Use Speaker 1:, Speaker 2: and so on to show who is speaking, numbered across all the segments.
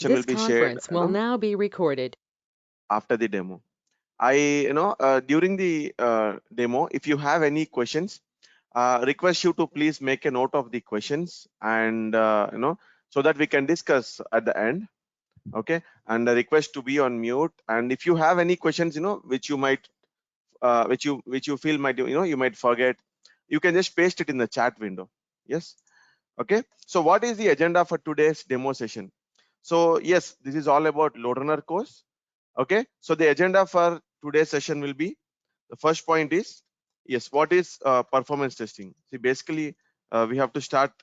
Speaker 1: This
Speaker 2: will be shared,
Speaker 1: conference will now be recorded.
Speaker 2: after the demo. During the demo, if you have any questions, request you to please make a note of the questions, and so that we can discuss at the end. Okay, and a request to be on mute. And if you have any questions, which you might, which you feel might, you might forget, you can just paste it in the chat window. Yes. Okay. So what is the agenda for today's demo session? So yes, this is all about LoadRunner course. Okay. So the agenda for today's session will be, the first point is, yes, what is performance testing? See, basically, we have to start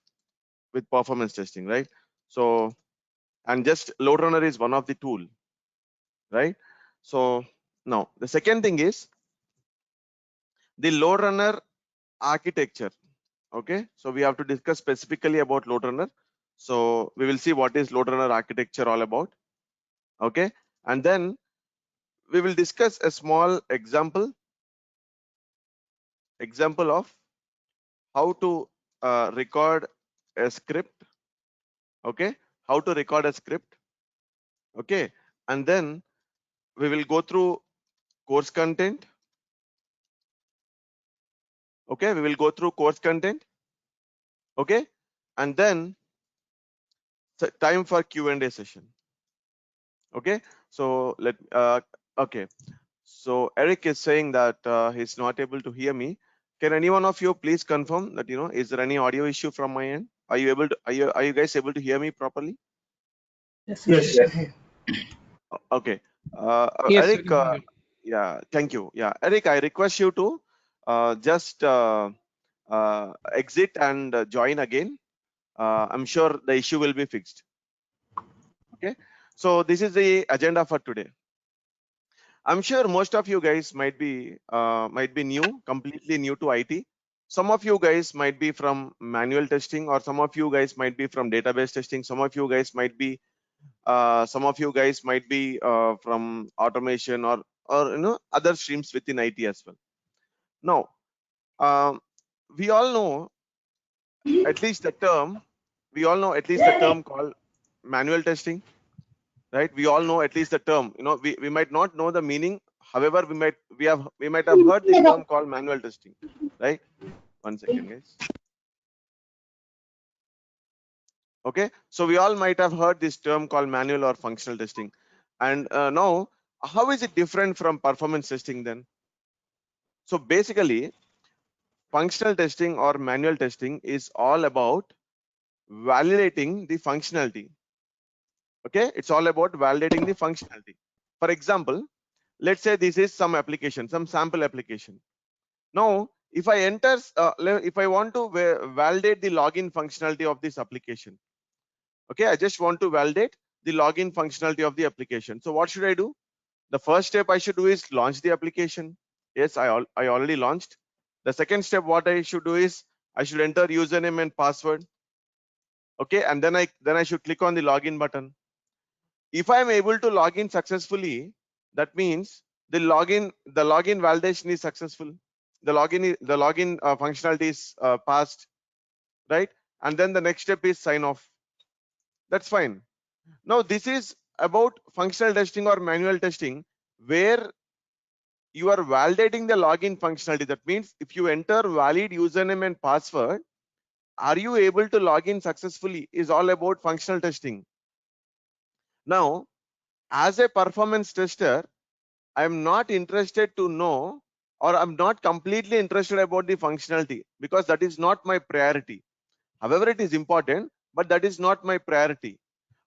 Speaker 2: with performance testing, right? So, and just LoadRunner is one of the tool, right? So now the second thing is the LoadRunner architecture. Okay, so we have to discuss specifically about LoadRunner. So we will see what is LoadRunner architecture all about. Okay, and then we will discuss a small example of how to record a script. Okay, how to record a script. Okay, and then we will go through course content. Okay, we will go through course content. Okay, and then time for Q&A session. Okay, so okay, so Eric is saying that he's not able to hear me. Can any one of you please confirm that, is there any audio issue from my end? Are you able to, are you guys able to hear me properly?
Speaker 3: Yes.
Speaker 2: Okay,
Speaker 3: Yes, we
Speaker 2: Eric,
Speaker 3: can hear you.
Speaker 2: yeah, thank you. Yeah, Eric, I request you to just exit and join again. I'm sure the issue will be fixed. Okay, so this is the agenda for today. I'm sure most of you guys might be new, completely new to IT. Some of you guys might be from manual testing, or some of you guys might be from database testing. Some of you guys might be from automation, or other streams within IT as well. Now, um, we all know at least the term. We all know at least the term called manual testing, right? We all know at least the term. We might not know the meaning. However, we might have heard the term called manual testing, right? One second, guys. Okay, so we all might have heard this term called manual or functional testing. And now, how is it different from performance testing then? So basically, functional testing or manual testing is all about validating the functionality. Okay, it's all about validating the functionality. For example, let's say this is some application, some sample application. Now, if I want to validate the login functionality of this application, okay, I just want to validate the login functionality of the application. So what should I do? The first step I should do is launch the application. Yes, I already launched. The second step, what I should do is I should enter username and password. Okay, and then I should click on the login button. If I am able to log in successfully, that means the login validation is successful. The login functionality is passed, right? And then the next step is sign off. That's fine. Now this is about functional testing or manual testing, where you are validating the login functionality. That means if you enter valid username and password, are you able to log in successfully, is all about functional testing. Now, as a performance tester, I'm not interested to know, or I'm not completely interested about the functionality, because that is not my priority. However, it is important, but that is not my priority.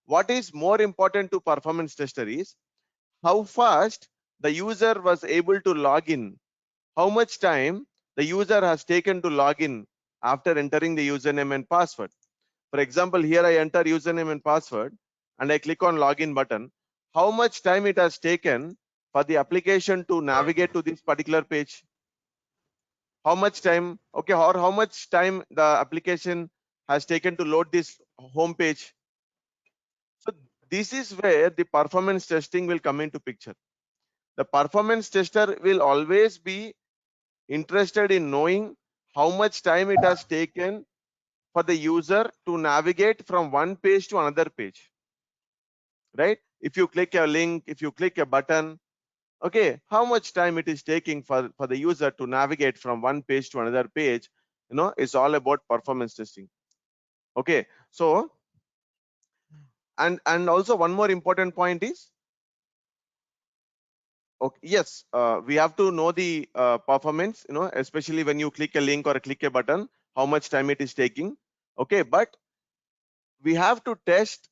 Speaker 2: What is more important to performance tester is how fast the user was able to log in, how much time the user has taken to log in after entering the username and password. For example, here I enter username and password and I click on login button. How much time it has taken for the application to navigate to this particular page? How much time? Okay, or how much time the application has taken to load this home page? So this is where the performance testing will come into picture. The performance tester will always be interested in knowing how much time it has taken for the user to navigate from one page to another page. right? If you click a link, if you click a button, okay, how much time it is taking for the user to navigate from one page to another page, it's all about performance testing. Okay, so and also one more important point is, okay, yes, we have to know the performance, especially when you click a link or click a button, how much time it is taking. Okay, but we have to test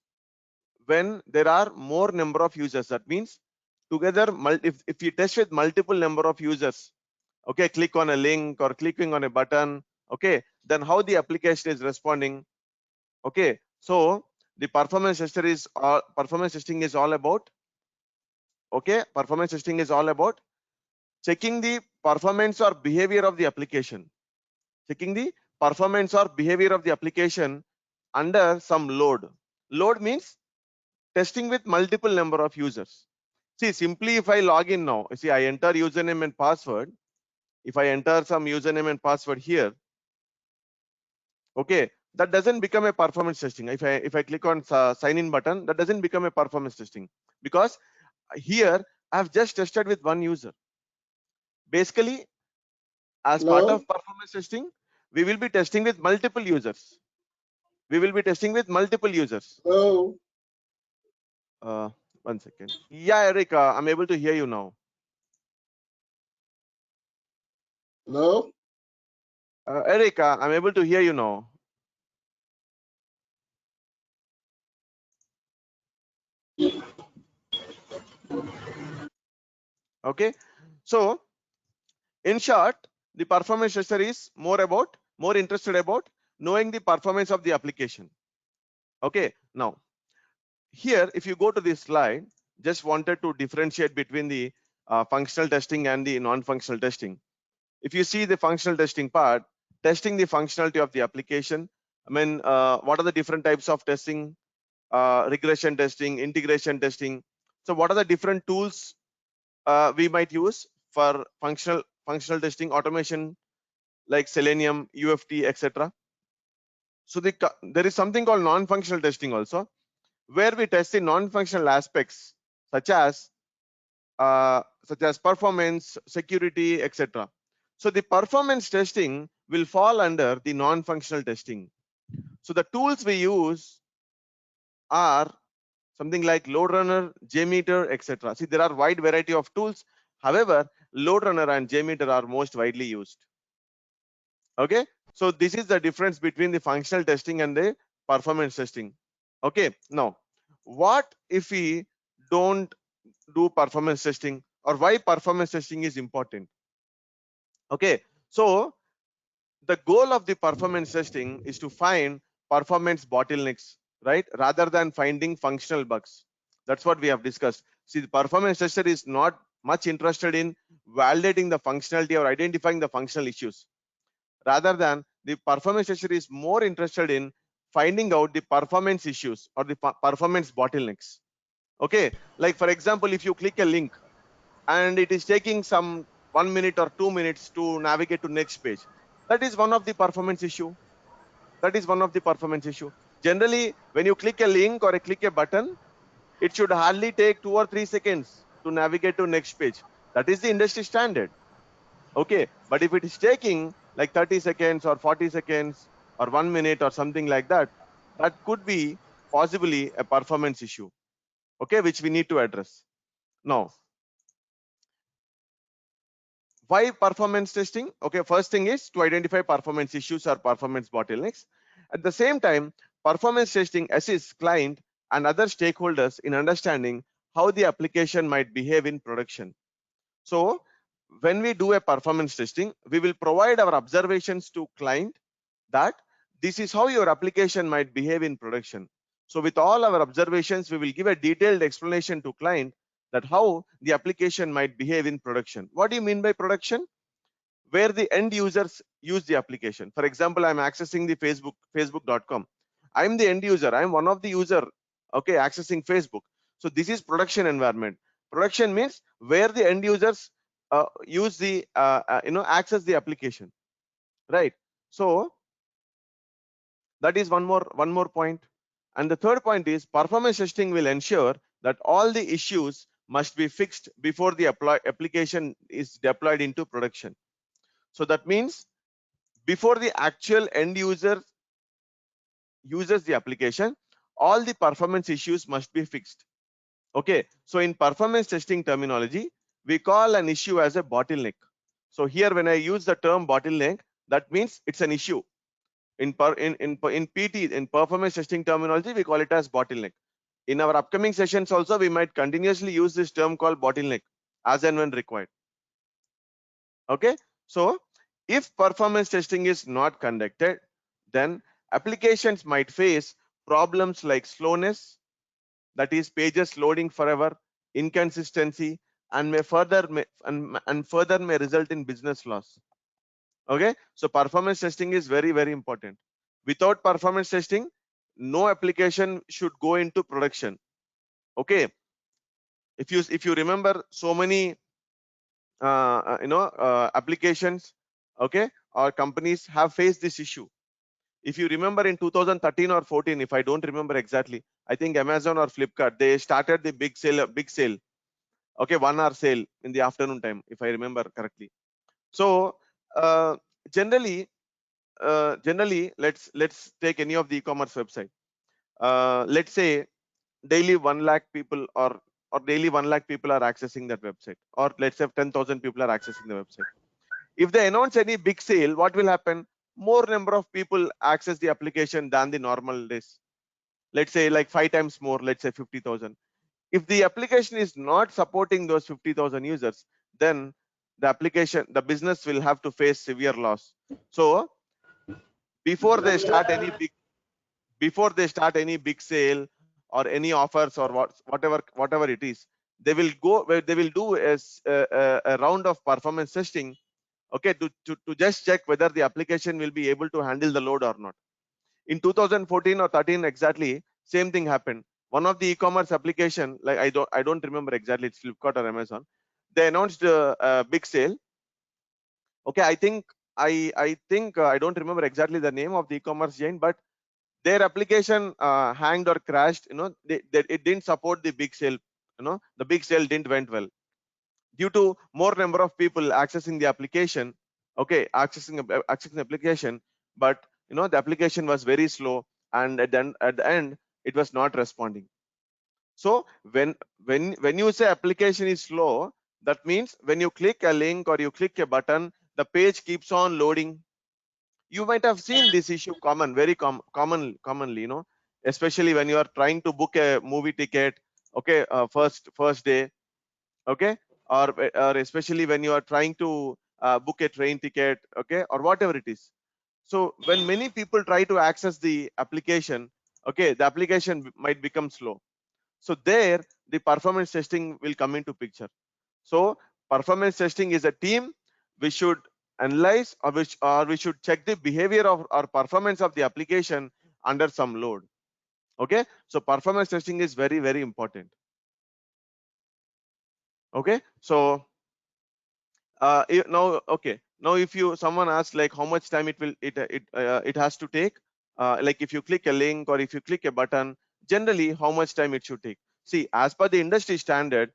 Speaker 2: when there are more number of users. That means together, if you test with multiple number of users, okay, click on a link or clicking on a button, okay, then how the application is responding. Okay, so the performance testing is all about, okay, performance testing is all about checking the performance or behavior of the application, checking the performance or behavior of the application under some load. Load means testing with multiple number of users. See, simply if I log in now, see, I enter username and password. If I enter some username and password here, okay, that doesn't become a performance testing. If I click on sign in button, that doesn't become a performance testing, because here I've just tested with one user. Basically, as part
Speaker 1: Hello?
Speaker 2: of performance testing, we will be testing with multiple users. We will be testing with multiple users.
Speaker 1: Hello?
Speaker 2: Uh, 1 second. Yeah, Eric, I'm able to hear you now.
Speaker 1: Hello?
Speaker 2: Eric, I'm able to hear you now. Okay, so in short, the performance tester is more interested about knowing the performance of the application. Okay, now here, if you go to this slide, just wanted to differentiate between the functional testing and the non-functional testing. If you see the functional testing part, testing the functionality of the application, I mean, what are the different types of testing? Regression testing, integration testing. So what are the different tools we might use for functional testing, automation, like Selenium, UFT, etc. So there is something called non-functional testing also, where we test the non-functional aspects such as performance, security, etc. So the performance testing will fall under the non-functional testing. So the tools we use are something like LoadRunner, Jmeter, etc. See, there are wide variety of tools. However, LoadRunner and Jmeter are most widely used. Okay, so this is the difference between the functional testing and the performance testing. Okay, now what if we don't do performance testing, or why performance testing is important? Okay, so the goal of the performance testing is to find performance bottlenecks, right, rather than finding functional bugs. That's what we have discussed. See, the performance tester is not much interested in validating the functionality or identifying the functional issues. Rather than, the performance tester is more interested in finding out the performance issues or the performance bottlenecks. Okay, like for example, if you click a link and it is taking some 1 minute or 2 minutes to navigate to next page, that is one of the performance issue. That is one of the performance issue. Generally, when you click a link or click a button, it should hardly take 2 or 3 seconds to navigate to next page. That is the industry standard. Okay, but if it is taking like 30 seconds or 40 seconds or 1 minute or something like that, that could be possibly a performance issue, okay, which we need to address. Now, why performance testing? Okay, first thing is to identify performance issues or performance bottlenecks. At the same time, performance testing assists client and other stakeholders in understanding how the application might behave in production. So when we do a performance testing, we will provide our observations to client that this is how your application might behave in production. So with all our observations, we will give a detailed explanation to client that how the application might behave in production. What do you mean by production? Where the end users use the application. For example, I'm accessing the facebook.com. I'm the end user. I'm one of the user, okay, accessing Facebook. So this is production environment. Production means where the end users use the access the application, right? So that is one more point. And the third point is performance testing will ensure that all the issues must be fixed before the application is deployed into production. So that means before the actual end user uses the application, all the performance issues must be fixed. Okay, so in performance testing terminology, we call an issue as a bottleneck. So here when I use the term bottleneck, that means it's an issue. In PT, in performance testing terminology, we call it as bottleneck. In our upcoming sessions also, we might continuously use this term called bottleneck as and when required. Okay, so if performance testing is not conducted, then applications might face problems like slowness, that is pages loading forever, inconsistency, and further may result in business loss. Okay, so performance testing is very, very important. Without performance testing, no application should go into production. Okay, if you remember, so many applications, okay, or companies have faced this issue. If you remember in 2013 or 14, if I don't remember exactly, I think Amazon or Flipkart, they started the big sale, okay, 1 hour sale in the afternoon time, if I remember correctly. So generally, let's take any of the e-commerce website. Let's say daily 1 lakh people or daily 1 lakh people are accessing that website, or let's say 10,000 people are accessing the website. If they announce any big sale, what will happen? More number of people access the application than the normal days. Let's say like 5 times more, let's say 50,000. If the application is not supporting those 50,000 users, then the business will have to face severe loss. So before they start any big sale or any offers or whatever it is, they will do a round of performance testing, okay, to just check whether the application will be able to handle the load or not. In 2014 or 13 exactly, same thing happened. One of the e-commerce application, like I don't remember exactly, it's Flipkart or Amazon, they announced a big sale. Okay, I think I don't remember exactly the name of the e-commerce giant, but their application hanged or crashed. It didn't support the big sale. The big sale didn't went well due to more number of people accessing the application. Okay, accessing the application, but the application was very slow, and at the end it was not responding. So when you say application is slow, that means when you click a link or you click a button, the page keeps on loading. You might have seen this issue commonly, especially when you are trying to book a movie ticket, okay, first day, okay, or especially when you are trying to book a train ticket, okay, or whatever it is. So when many people try to access the application, okay, the application might become slow. So there the performance testing will come into picture. So performance testing is a team. We should analyze, or we should check the behavior of or performance of the application under some load. Okay, so performance testing is very, very important. Okay, so now if someone asks like how much time it has to take, like if you click a link or if you click a button, generally how much time it should take. See, as per the industry standard,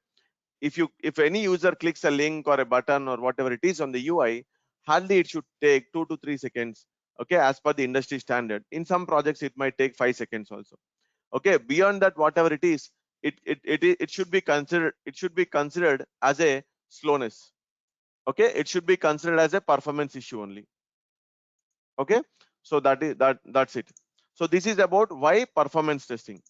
Speaker 2: if any user clicks a link or a button or whatever it is on the UI, hardly it should take 2 to 3 seconds, okay, as per the industry standard. In some projects it might take 5 seconds also. Okay, beyond that, whatever it is, it should be considered as a slowness. Okay, it should be considered as a performance issue only. Okay, so that's it. So this is about why performance testing.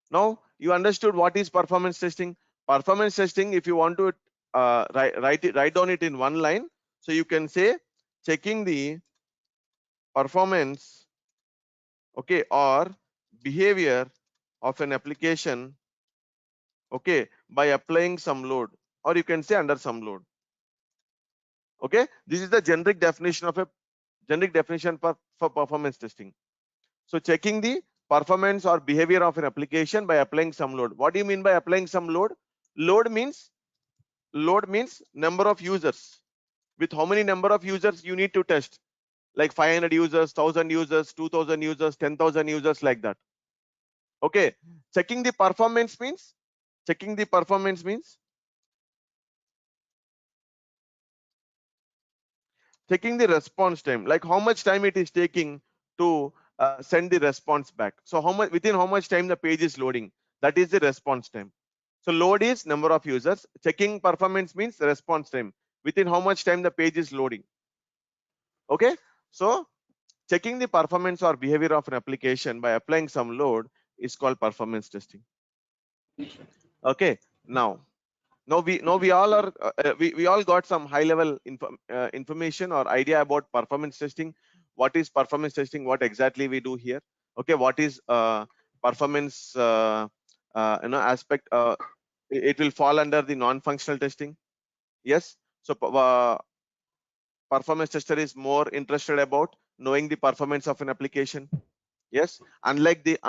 Speaker 2: Now you understood what is performance testing. Performance testing, if you want to write down it in one line, so you can say checking the performance, okay, or behavior of an application, okay, by applying some load, or you can say under some load. Okay, this is the generic definition for performance testing. So checking the performance or behavior of an application by applying some load. What do you mean by applying some load? Load means number of users. With how many number of users you need to test? Like 500 users, 1000 users, 2000 users, 10,000 users, like that. Okay, Checking the performance means checking the response time, like how much time it is taking to send the response back. So within how much time the page is loading, that is the response time. So load is number of users. Checking performance means response time, within how much time the page is loading. Okay, so checking the performance or behavior of an application by applying some load is called performance testing. Okay, now we all are we all got some high level information or idea about performance testing. What is performance testing? What exactly we do here? Okay, what is performance aspect? It will fall under the non-functional testing. Yes, so performance tester is more interested about knowing the performance of an application. Yes, unlike the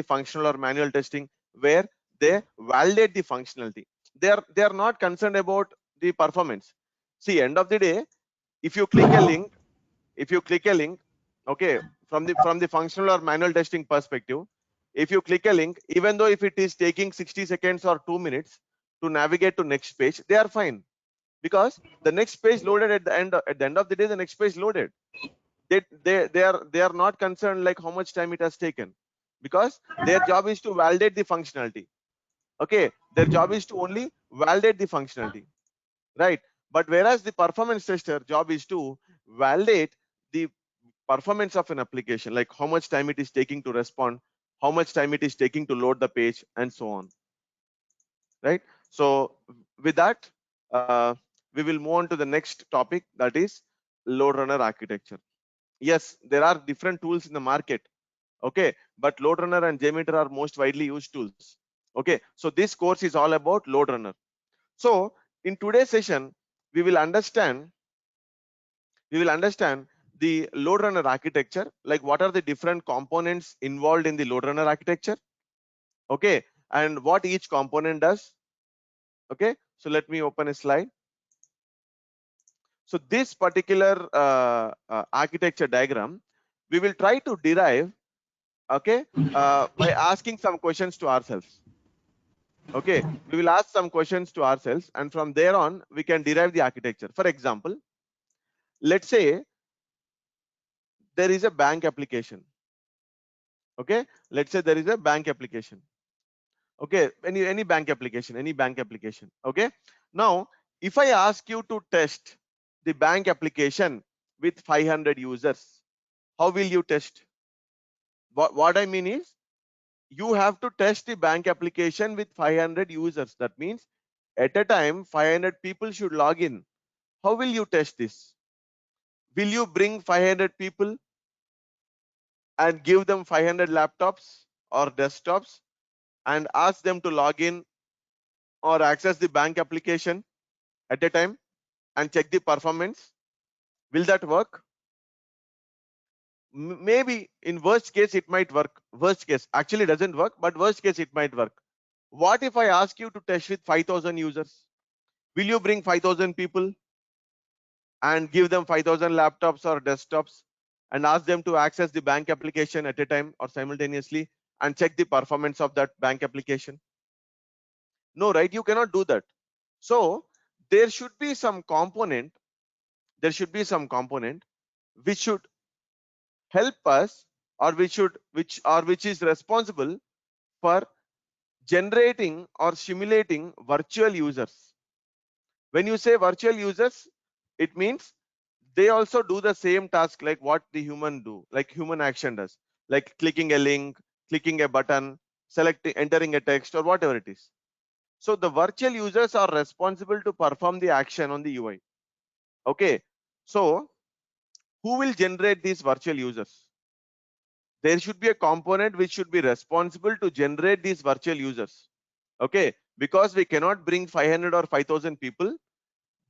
Speaker 2: functional or manual testing where they validate the functionality, they are not concerned about the performance. See, end of the day, if you click a link, okay, from the functional or manual testing perspective, if you click a link, even though if it is taking 60 seconds or 2 minutes to navigate to next page, they are fine, because the next page loaded at the end of the day, the next page loaded. They are not concerned like how much time it has taken, because their job is to validate the functionality. Okay, their job is to only validate the functionality, right? But whereas the performance tester job is to validate the performance of an application, like how much time it is taking to respond, how much time it is taking to load the page, and so on, right? So with that, we will move on to the next topic, that is LoadRunner architecture. Yes, there are different tools in the market. Okay, but LoadRunner and Jmeter are most widely used tools. Okay, so this course is all about LoadRunner. So in today's session, we will understand the LoadRunner architecture, like what are the different components involved in the LoadRunner architecture. Okay, and what each component does. Okay, so let me open a slide. So this particular architecture diagram, we will try to derive, okay, by asking some questions to ourselves. Okay, we will ask some questions to ourselves, and from there on we can derive the architecture. For example, let's say there is a bank application. Okay, let's say there is a bank application. Okay, any bank application. Okay, now if I ask you to test the bank application with 500 users, how will you test? What I mean is, you have to test the bank application with 500 users. That means at a time 500 people should log in. How will you test this? Will you bring 500 people and give them 500 laptops or desktops and ask them to log in or access the bank application at a time and check the performance? Will that work? Maybe in worst case it might work. Worst case actually doesn't work, but worst case it might work. What if I ask you to test with 5,000 users? Will you bring 5,000 people and give them 5,000 laptops or desktops and ask them to access the bank application at a time or simultaneously and check the performance of that bank application? No, right? You cannot do that. So there should be some component, which should help us, or which is responsible for generating or simulating virtual users. When you say virtual users, it means they also do the same task like what the human action does, like clicking a link, clicking a button, entering a text, or whatever it is. So the virtual users are responsible to perform the action on the UI. Okay, so who will generate these virtual users? There should be a component which should be responsible to generate these virtual users. Okay, because we cannot bring 500 or 5,000 people,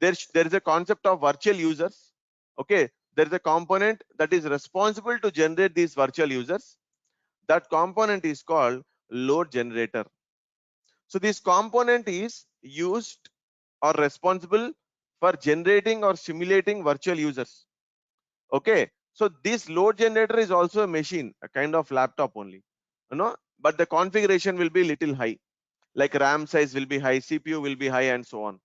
Speaker 2: there is a concept of virtual users. Okay, there is a component that is responsible to generate these virtual users. That component is called load generator. So this component is used or responsible for generating or simulating virtual users. Okay, so this load generator is also a machine, a kind of laptop only. You know, but the configuration will be little high, like RAM size will be high, CPU will be high, and so on.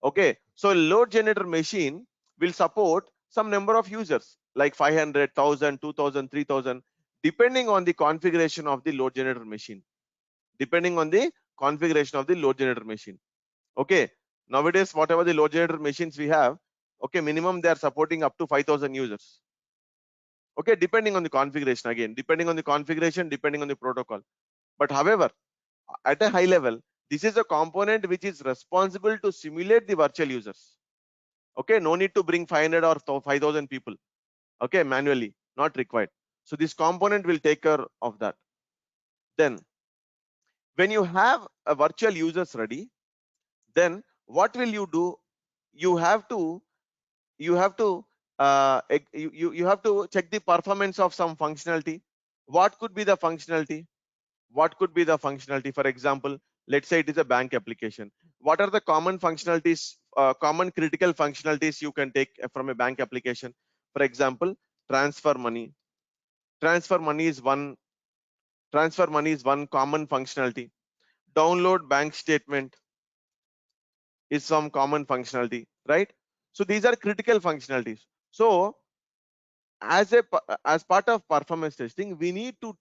Speaker 2: Okay, so load generator machine will support some number of users like 500, 1000, 2000, 3000, depending on the configuration of the load generator machine. Depending on the configuration of the load generator machine. Okay, nowadays whatever the load generator machines we have, okay, minimum they are supporting up to 5000 users. Okay, depending on the configuration, again depending on the configuration, depending on the protocol. But however, at a high level, this is a component which is responsible to simulate the virtual users. Okay, no need to bring 500 or 5000 people, okay, manually, not required. So this component will take care of that. Then when you have a virtual users ready, then what will you do? You have to you have to you have to check the performance of some functionality. What could be the functionality? What could be the functionality? For example, let's say it is a bank application. What are the common functionalities, common critical functionalities you can take from a bank application? For example, transfer money. Transfer money is one. Transfer money is one common functionality. Download bank statement is some common functionality, right? So these are critical functionalities. So as part of performance testing, we need to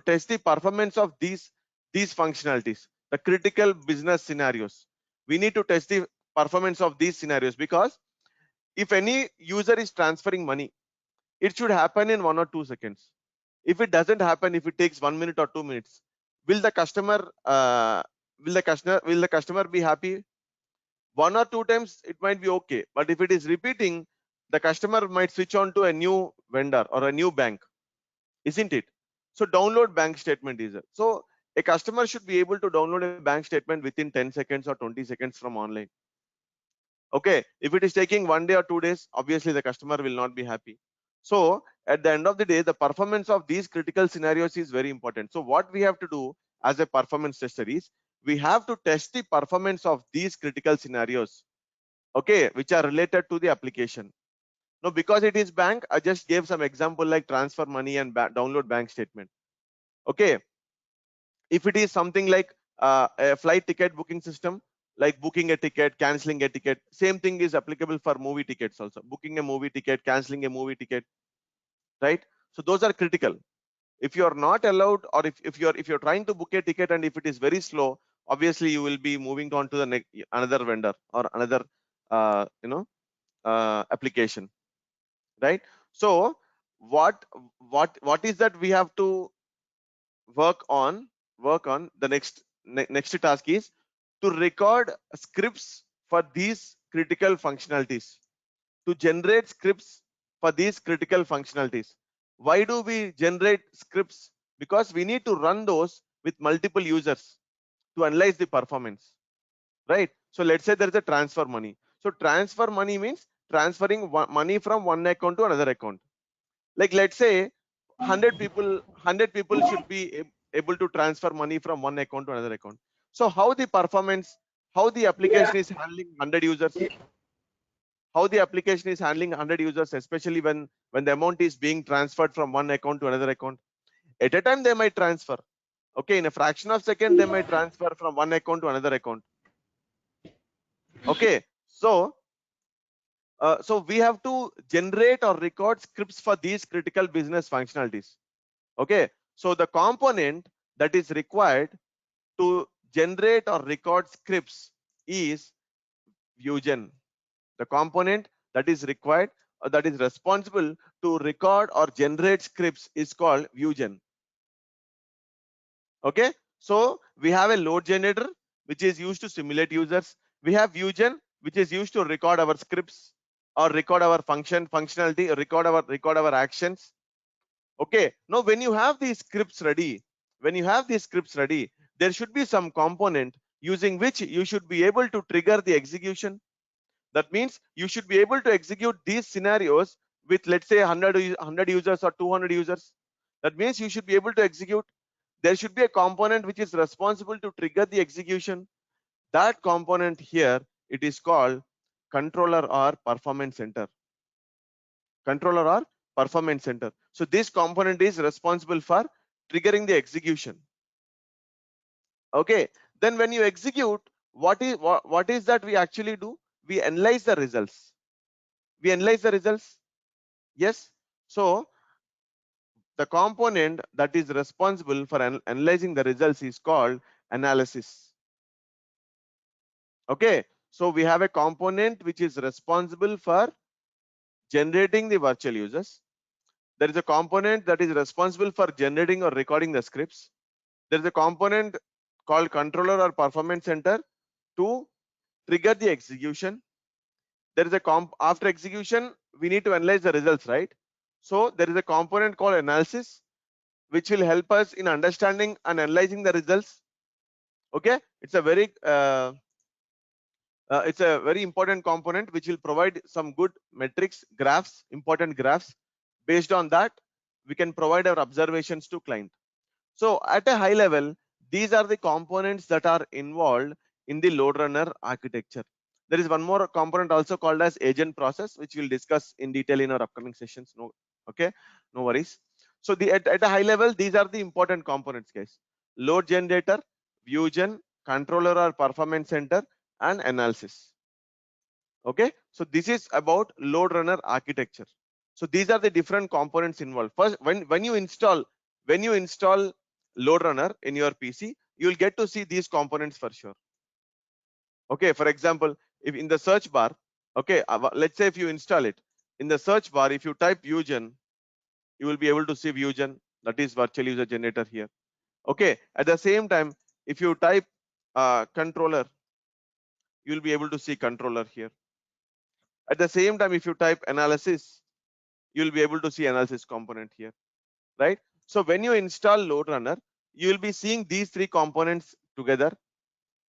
Speaker 2: test the performance of these functionalities, the critical business scenarios. We need to test the performance of these scenarios, because if any user is transferring money, it should happen in 1 or 2 seconds. If it doesn't happen, if it takes 1 minute or 2 minutes, will the customer be happy? 1 or 2 times it might be okay, but if it is repeating, the customer might switch on to a new vendor or a new bank, isn't it? So download bank statement is it. So a customer should be able to download a bank statement within 10 seconds or 20 seconds from online. Okay, if it is taking 1 day or 2 days, obviously the customer will not be happy. So at the end of the day, the performance of these critical scenarios is very important. So what we have to do as a performance tester is, we have to test the performance of these critical scenarios, okay, which are related to the application. Now, because it is bank, I just gave some example like transfer money and download bank statement. Okay, if it is something like a flight ticket booking system, like booking a ticket, canceling a ticket, same thing is applicable for movie tickets also. Booking a movie ticket, canceling a movie ticket, right? So those are critical. If you are not allowed, or if you're trying to book a ticket and if it is very slow, obviously you will be moving on to the next another vendor or another application, right? So what is that we have to work on? The next task is to record scripts for these critical functionalities, to generate scripts for these critical functionalities. Why do we generate scripts? Because we need to run those with multiple users to analyze the performance, right? So let's say there is a transfer money. So transfer money means transferring money from one account to another account. Like let's say 100 people should be able to transfer money from one account to another account. So how the application is handling 100 users? How the application is handling 100 users, especially when the amount is being transferred from one account to another account? At a time they might transfer, okay, in a fraction of second they might transfer from one account to another account. Okay, so we have to generate or record scripts for these critical business functionalities. Okay, so the component that is required to generate or record scripts is Vugen. The component that is required or that is responsible to record or generate scripts is called Vugen. Okay, so we have a load generator which is used to simulate users. We have Vugen which is used to record our scripts or record our functionality, record our actions. Okay, now when you have these scripts ready, there should be some component using which you should be able to trigger the execution. That means you should be able to execute these scenarios with, let's say, 100 users or 200 users. That means you should be able to execute. There should be a component which is responsible to trigger the execution. That component here, it is called controller or performance center. Controller or performance center. So this component is responsible for triggering the execution. Okay, then when you execute, what is that we actually do? We analyze the results. We analyze the results. Yes. So the component that is responsible for analyzing the results is called analysis. Okay, so we have a component which is responsible for generating the virtual users. There is a component that is responsible for generating or recording the scripts. There is a component called controller or performance center to trigger the execution. There is a after execution, we need to analyze the results, right? So there is a component called analysis, which will help us in understanding and analyzing the results. Okay, it's a very important component which will provide some good metrics, graphs, important graphs. Based on that, we can provide our observations to client. So at a high level, these are the components that are involved in the LoadRunner architecture. There is one more component also called as agent process, which we'll discuss in detail in our upcoming sessions. No, okay, no worries. So at a high level, these are the important components, guys. Load generator, viewgen, controller or performance center, and analysis. Okay, so this is about LoadRunner architecture. So these are the different components involved. First, when you install LoadRunner in your PC, you will get to see these components for sure. Okay, for example, if in the search bar, okay, let's say if you install it in the search bar, if you type viewgen, you will be able to see viewgen, that is virtual user generator here. Okay, at the same time, if you type controller, you will be able to see controller here. At the same time, if you type analysis, you will be able to see analysis component here, right? So when you install LoadRunner, you will be seeing these three components together.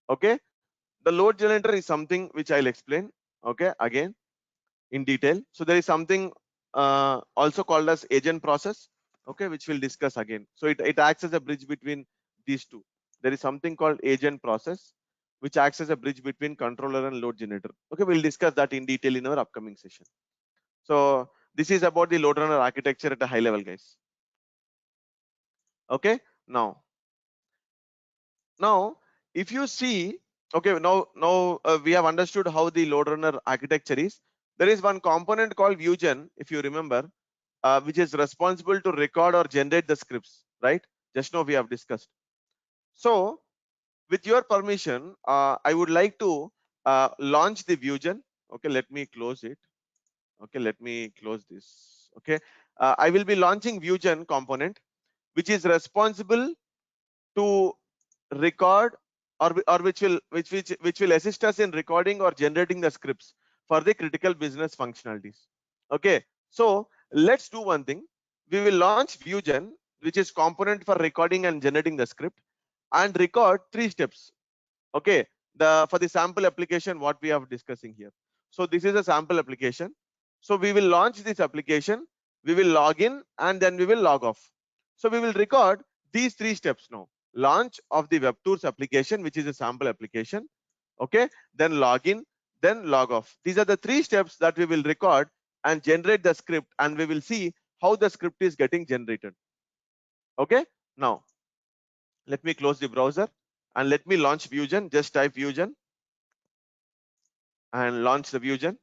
Speaker 2: Okay, the load generator is something which I'll explain, okay, again in detail. So there is something also called as agent process, okay, which we'll discuss again. So it acts as a bridge between these two. There is something called agent process, which acts as a bridge between controller and load generator. Okay, we'll discuss that in detail in our upcoming session. So this is about the LoadRunner architecture at a high level, guys. Okay, now if you see, okay, now we have understood how the LoadRunner architecture is. There is one component called viewgen, if you remember, which is responsible to record or generate the scripts, right? Just now we have discussed. So with your permission, I would like to launch the viewgen. Okay, let me close it. Okay, let me close this. Okay, I will be launching viewgen component, which is responsible to record or which will assist us in recording or generating the scripts for the critical business functionalities. Okay, so let's do one thing. We will launch viewgen, which is component for recording and generating the script, and record 3 steps. Okay, for the sample application what we are discussing here. So this is a sample application. So we will launch this application, we will log in, and then we will log off. So we will record these 3 steps now. Launch of the WebTours application, which is a sample application. Okay, then login, then log off. These are the 3 steps that we will record and generate the script, and we will see how the script is getting generated. Okay, now let me close the browser and let me launch viewgen. Just type viewgen and launch the viewgen.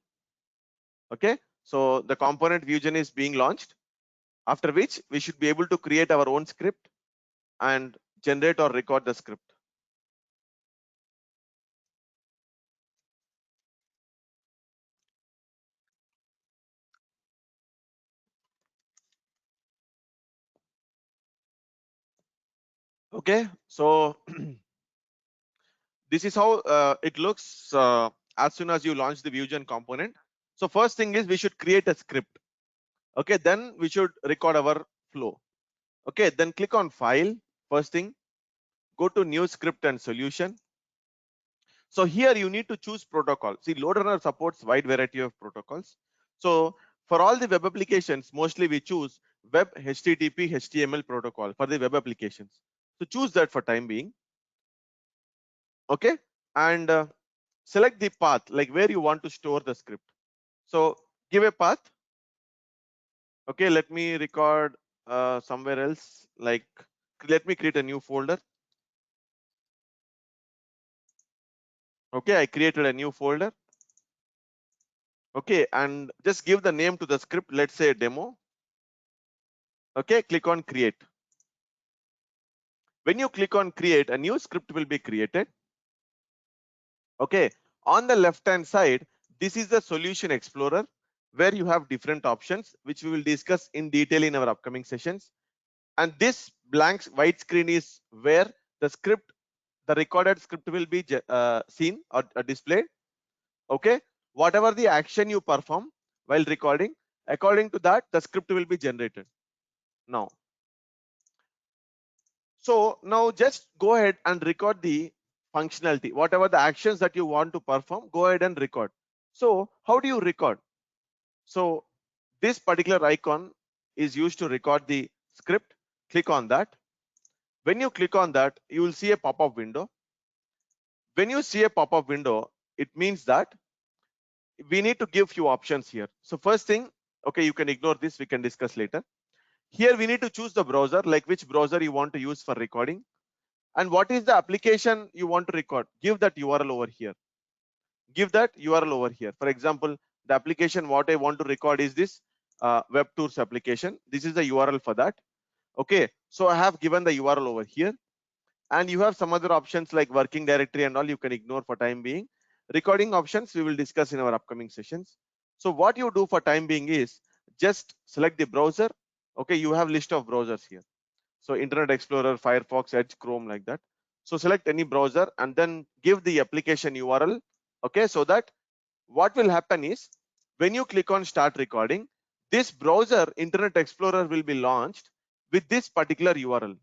Speaker 2: Okay, so the component viewgen is being launched, after which we should be able to create our own script and generate or record the script. Okay, so this is how it looks as soon as you launch the viewgen component. So first thing is we should create a script. Okay, then we should record our flow. Okay, then click on file. First thing, go to new script and solution. So here you need to choose protocol. See, LoadRunner supports wide variety of protocols. So for all the web applications, mostly we choose web HTTP HTML protocol for the web applications. So choose that for time being. Okay, and select the path, like where you want to store the script. So give a path. Okay, let me record somewhere else, like let me create a new folder. Okay, I created a new folder. Okay, and just give the name to the script. Let's say demo. Okay, click on create. When you click on create, a new script will be created. Okay, on the left hand side, this is the solution explorer where you have different options, which we will discuss in detail in our upcoming sessions. And this blank white screen is where the script, the recorded script will be seen or displayed. Okay, whatever the action you perform while recording, according to that, the script will be generated. Now, so now just go ahead and record the functionality, whatever the actions that you want to perform, go ahead and record. So how do you record? So this particular icon is used to record the script. Click on that. When you click on that, you will see a pop-up window. When you see a pop-up window, it means that we need to give few options here. So first thing, okay, you can ignore this, we can discuss later. Here we need to choose the browser, like which browser you want to use for recording, and what is the application you want to record. Give that URL over here. Give that URL over here. For example, the application what I want to record is this web tours application. This is the URL for that. Okay, so I have given the URL over here, and you have some other options like working directory and all you can ignore for time being. Recording options we will discuss in our upcoming sessions. So what you do for time being is just select the browser. Okay, you have list of browsers here. So Internet Explorer, Firefox, Edge, Chrome, like that. So select any browser and then give the application URL. Okay, so that what will happen is when you click on start recording, this browser Internet Explorer will be launched with this particular URL.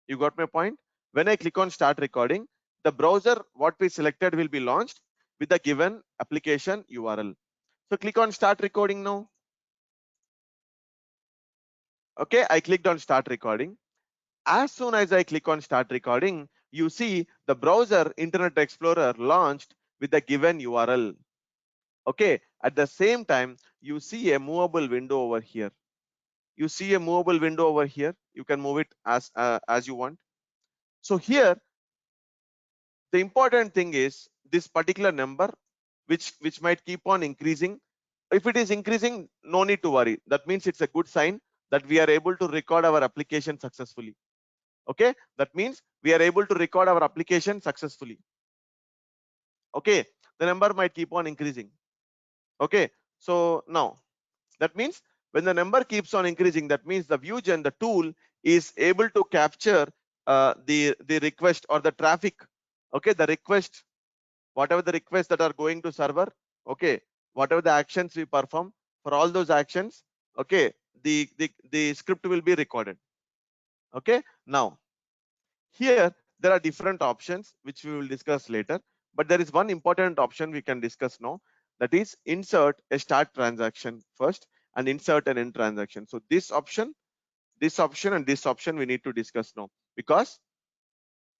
Speaker 2: You got my point? When I click on start recording, the browser what we selected will be launched with the given application URL. So click on start recording now. Okay, I clicked on start recording. As soon as I click on start recording, you see the browser Internet Explorer launched with the given URL. Okay, at the same time, you see a movable window over here. You see a movable window over here. You can move it as you want. So here, the important thing is this particular number, which might keep on increasing. If it is increasing, no need to worry. That means it's a good sign that we are able to record our application successfully. Okay, that means we are able to record our application successfully. Okay, the number might keep on increasing. Okay, so now that means when the number keeps on increasing, that means the ViewGen, the tool, is able to capture the request or the traffic. Okay, the request, whatever the requests that are going to server. Okay, whatever the actions we perform, for all those actions, okay, the script will be recorded. Okay, now here there are different options which we will discuss later, but there is one important option we can discuss now, that is insert a start transaction first and insert an end transaction. So this option and this option we need to discuss now, because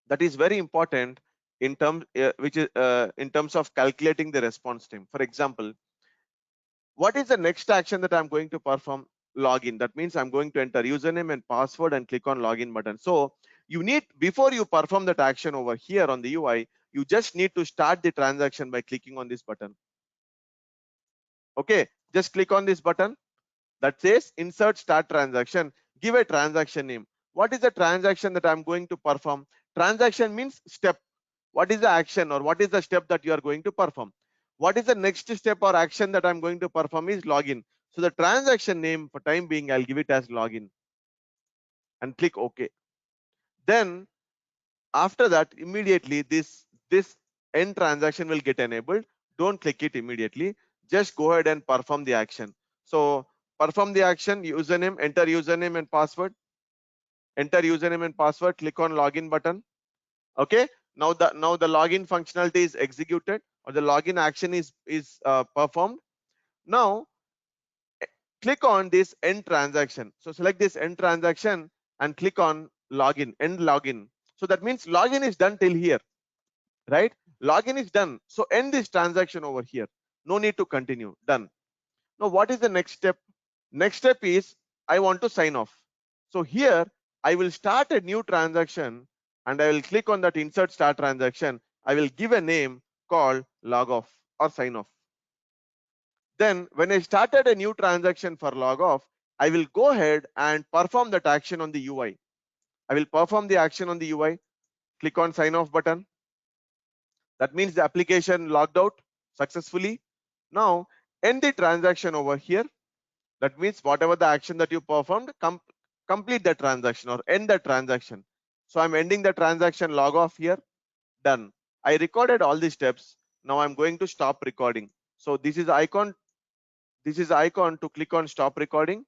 Speaker 2: that is very important in terms in terms of calculating the response time. For example, what is the next action that I'm going to perform? Login. That means I'm going to enter username and password and click on login button. So you need, before you perform that action over here on the UI, you just need to start the transaction by clicking on this button. Okay, just click on this button that says insert start transaction. Give a transaction name. What is the transaction that I'm going to perform? Transaction means step. What is the action or what is the step that you are going to perform? What is the next step or action that I'm going to perform is login. So the transaction name for time being, I'll give it as login and click OK. Then after that, immediately this end transaction will get enabled. Don't click it immediately. Just go ahead and perform the action. So perform the action, username, enter username and password. Enter username and password, click on login button. Okay, now the login functionality is executed, or the login action is performed. Now click on this end transaction. So select this end transaction and click on login, end login. So that means login is done till here, right? Login is done. So end this transaction over here. No need to continue. Done. Now what is the next step? Next step is I want to sign off. So here I will start a new transaction and I will click on that insert start transaction. I will give a name called log off or sign off. Then when I started a new transaction for log off, I will go ahead and perform that action on the UI. I will perform the action on the UI, click on sign off button. That means the application logged out successfully. Now end the transaction over here. That means whatever the action that you performed, complete the transaction or end the transaction. So I'm ending the transaction log off here. Done. I recorded all the steps. Now I'm going to stop recording. So this is icon. This is icon to click on stop recording.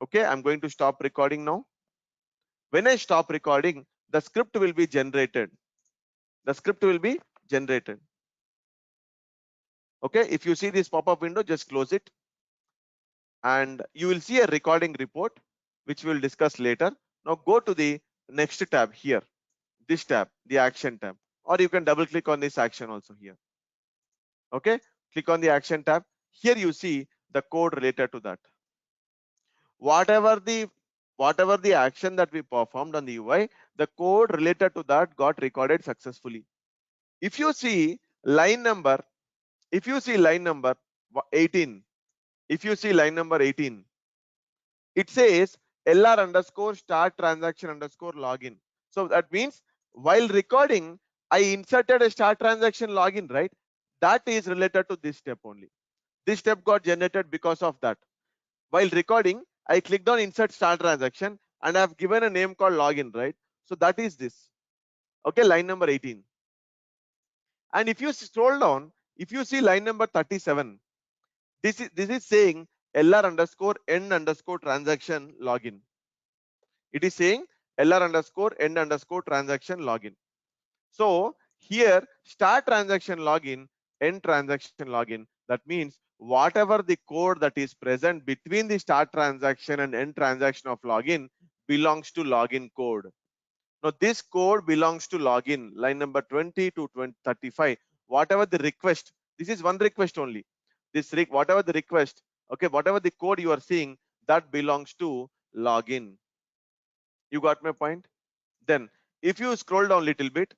Speaker 2: Okay, I'm going to stop recording now. When I stop recording, the script will be generated. The script will be generated. Okay, if you see this pop-up window, just close it. And you will see a recording report, which we'll discuss later. Now go to the next tab here, this tab, the action tab, or you can double click on this action also here. Okay, click on the action tab. Here you see the code related to that. Whatever the action that we performed on the UI, the code related to that got recorded successfully. If you see line number, 18, it says LR underscore start transaction underscore login. So that means while recording, I inserted a start transaction login, right? That is related to this step only. This step got generated because of that. While recording, I clicked on insert start transaction and I've given a name called login, right? So that is this. Okay, line number 18. And if you scroll down, if you see line number 37, this is saying LR underscore end underscore transaction login. It is saying LR underscore end underscore transaction login. So here start transaction login, end transaction login. That means whatever the code that is present between the start transaction and end transaction of login belongs to login code. Now this code belongs to login, line number 20 to 35. Whatever the request, this is one request only. Whatever the request, okay, whatever the code you are seeing, that belongs to login. You got my point? Then if you scroll down a little bit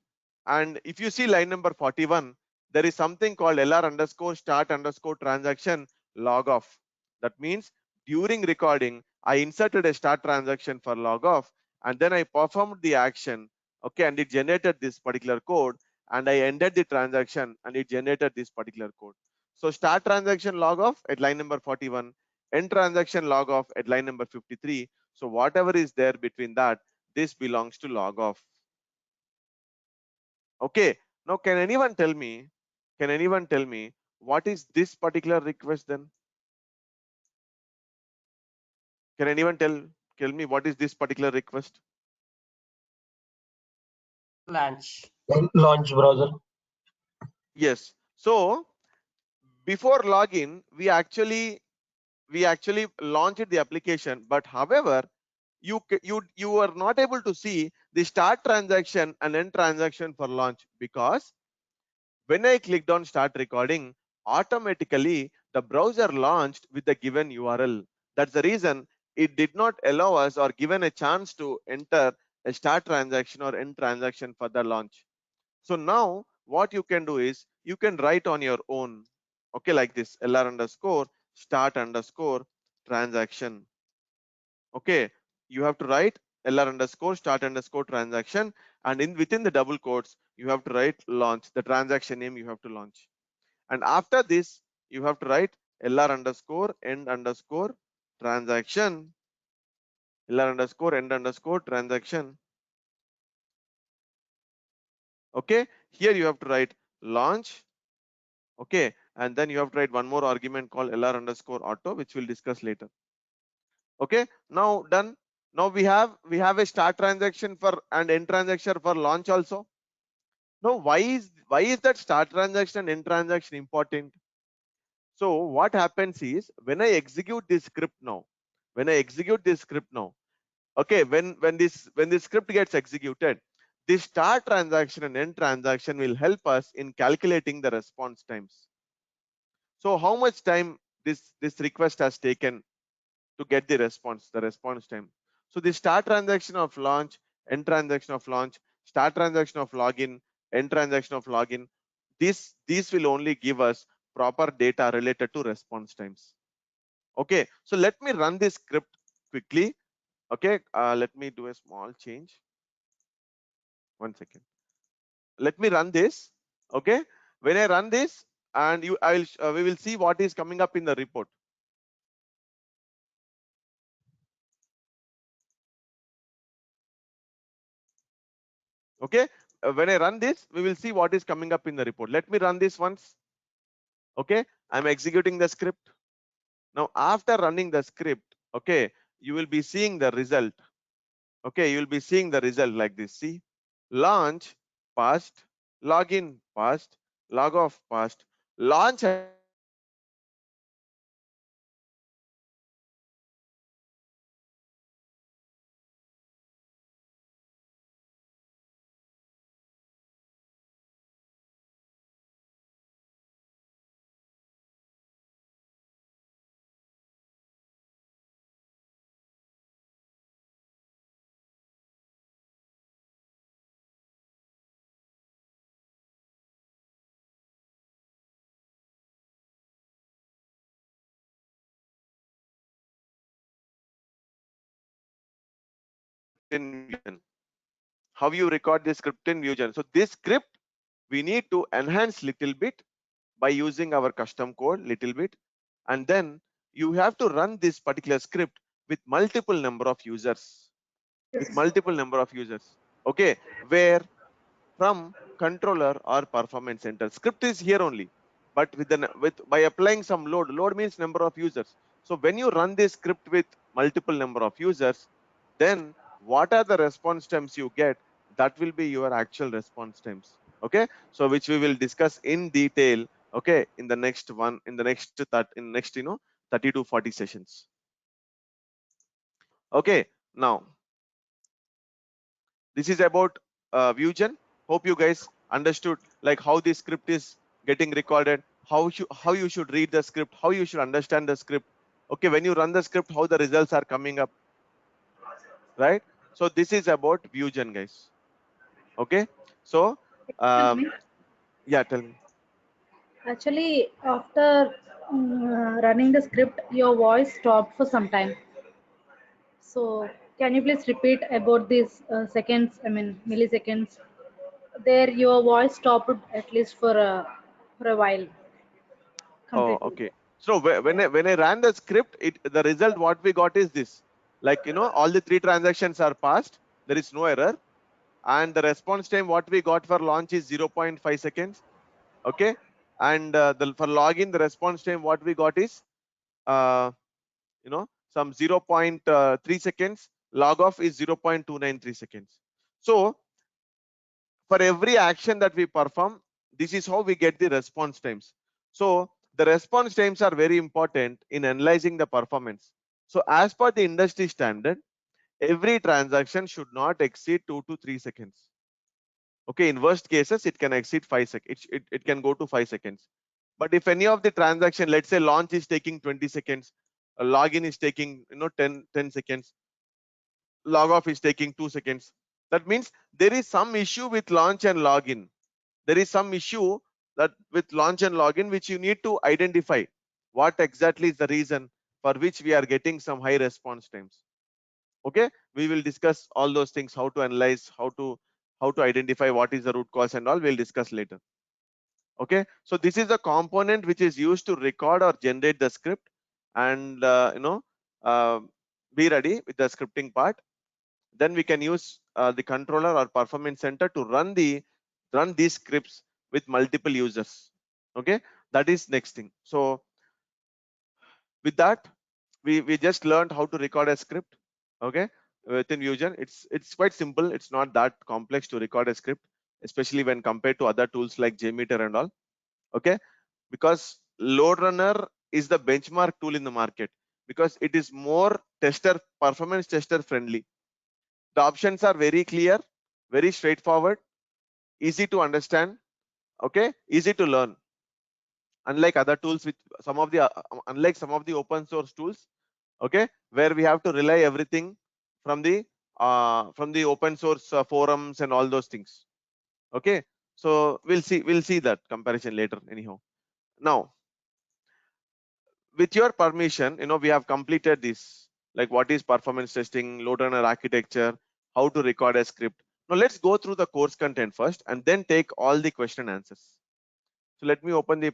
Speaker 2: and if you see line number 41, there is something called LR underscore start underscore transaction log off. That means during recording, I inserted a start transaction for log off and then I performed the action. Okay, and it generated this particular code and I ended the transaction and it generated this particular code. So start transaction log off at line number 41, end transaction log off at line number 53. So whatever is there between that, this belongs to log off. Okay, now can anyone tell me what is this particular request then? Can anyone tell me what is this particular request?
Speaker 3: Launch browser.
Speaker 2: Yes, so before login we actually launched the application, but however you are not able to see the start transaction and end transaction for launch because when I clicked on start recording, automatically the browser launched with the given URL. That's the reason it did not allow us or given a chance to enter a start transaction or end transaction for the launch. So now what you can do is you can write on your own. Okay, like this LR underscore start underscore transaction. Okay, you have to write LR underscore start underscore transaction, and within the double quotes you have to write launch, the transaction name you have to launch. And after this you have to write LR underscore end underscore transaction, LR underscore end underscore transaction. Okay, here you have to write launch. Okay, and then you have to write one more argument called LR underscore auto, which we'll discuss later. Okay, now done. Now we have a start transaction for and end transaction for launch also. Now why is that start transaction and end transaction important? So what happens is when I execute this script now, okay, when this script gets executed, this start transaction and end transaction will help us in calculating the response times. So how much time this request has taken to get the response time. So the start transaction of launch, end transaction of launch, start transaction of login, end transaction of login, these will only give us proper data related to response times. Okay, so let me run this script quickly. Okay, let me do a small change. 1 second. Let me run this. Okay, when I run this, and we will see what is coming up in the report. Okay, when I run this, we will see what is coming up in the report. Let me run this once. Okay, I'm executing the script. Now, after running the script, okay, you will be seeing the result. Okay, you will be seeing the result like this. See, launch passed, login passed, log off passed, launch in Vusion. How you record this script in Vusion? So this script we need to enhance little bit by using our custom code little bit, and then you have to run this particular script with multiple number of users. With
Speaker 3: Yes.
Speaker 2: multiple number of users. Okay, where from controller or performance center. Script is here only, but with by applying some load means number of users. So when you run this script with multiple number of users, then what are the response times you get? That will be your actual response times. Okay, so which we will discuss in detail. Okay, in the next one, in the next that in next 30 to 40 sessions. Okay, now this is about Vusion. Hope you guys understood like how this script is getting recorded, how you should read the script, how you should understand the script. Okay, when you run the script, how the results are coming up, right? So this is about Vusion, guys. Okay, so
Speaker 3: Excuse me.
Speaker 2: yeah, tell me.
Speaker 3: Actually, after running the script, your voice stopped for some time. So, can you please repeat about these seconds? I mean, milliseconds. There, your voice stopped at least for a while
Speaker 2: Oh,
Speaker 3: completely.
Speaker 2: okay. So when I ran the script, the result what we got is this. Like all the 3 transactions are passed. There is no error, and the response time what we got for launch is 0.5 seconds. Okay, and for login the response time what we got is uh, some 0.3 seconds. Log off is 0.293 seconds. So for every action that we perform, this is how we get the response times. So the response times are very important in analyzing the performance. So as per the industry standard, every transaction should not exceed 2 to 3 seconds. Okay, in worst cases, it can exceed 5 seconds. It can go to 5 seconds. But if any of the transaction, let's say launch is taking 20 seconds, a login is taking 10 seconds, log off is taking 2 seconds. That means there is some issue with launch and login. There is some issue that with launch and login which you need to identify. What exactly is the reason for which we are getting some high response times? Okay, we will discuss all those things, how to analyze, how to identify what is the root cause and all. We'll discuss later. Okay, so this is the component which is used to record or generate the script, and uh, be ready with the scripting part. Then we can use the controller or performance center to run these scripts with multiple users. Okay, that is next thing. So with that, we just learned how to record a script. Okay, within Vusion, it's quite simple. It's not that complex to record a script, especially when compared to other tools like Jmeter and all. Okay, because LoadRunner is the benchmark tool in the market because it is more performance tester friendly. The options are very clear, very straightforward, easy to understand. Okay, easy to learn. Unlike other tools, with some of the unlike some of the open source tools, okay, where we have to rely everything from the open source forums and all those things. Okay, so we'll see that comparison later anyhow. Now, with your permission, we have completed this, like what is performance testing, LoadRunner architecture, how to record a script. Now let's go through the course content first and then take all the question and answers. So let me open the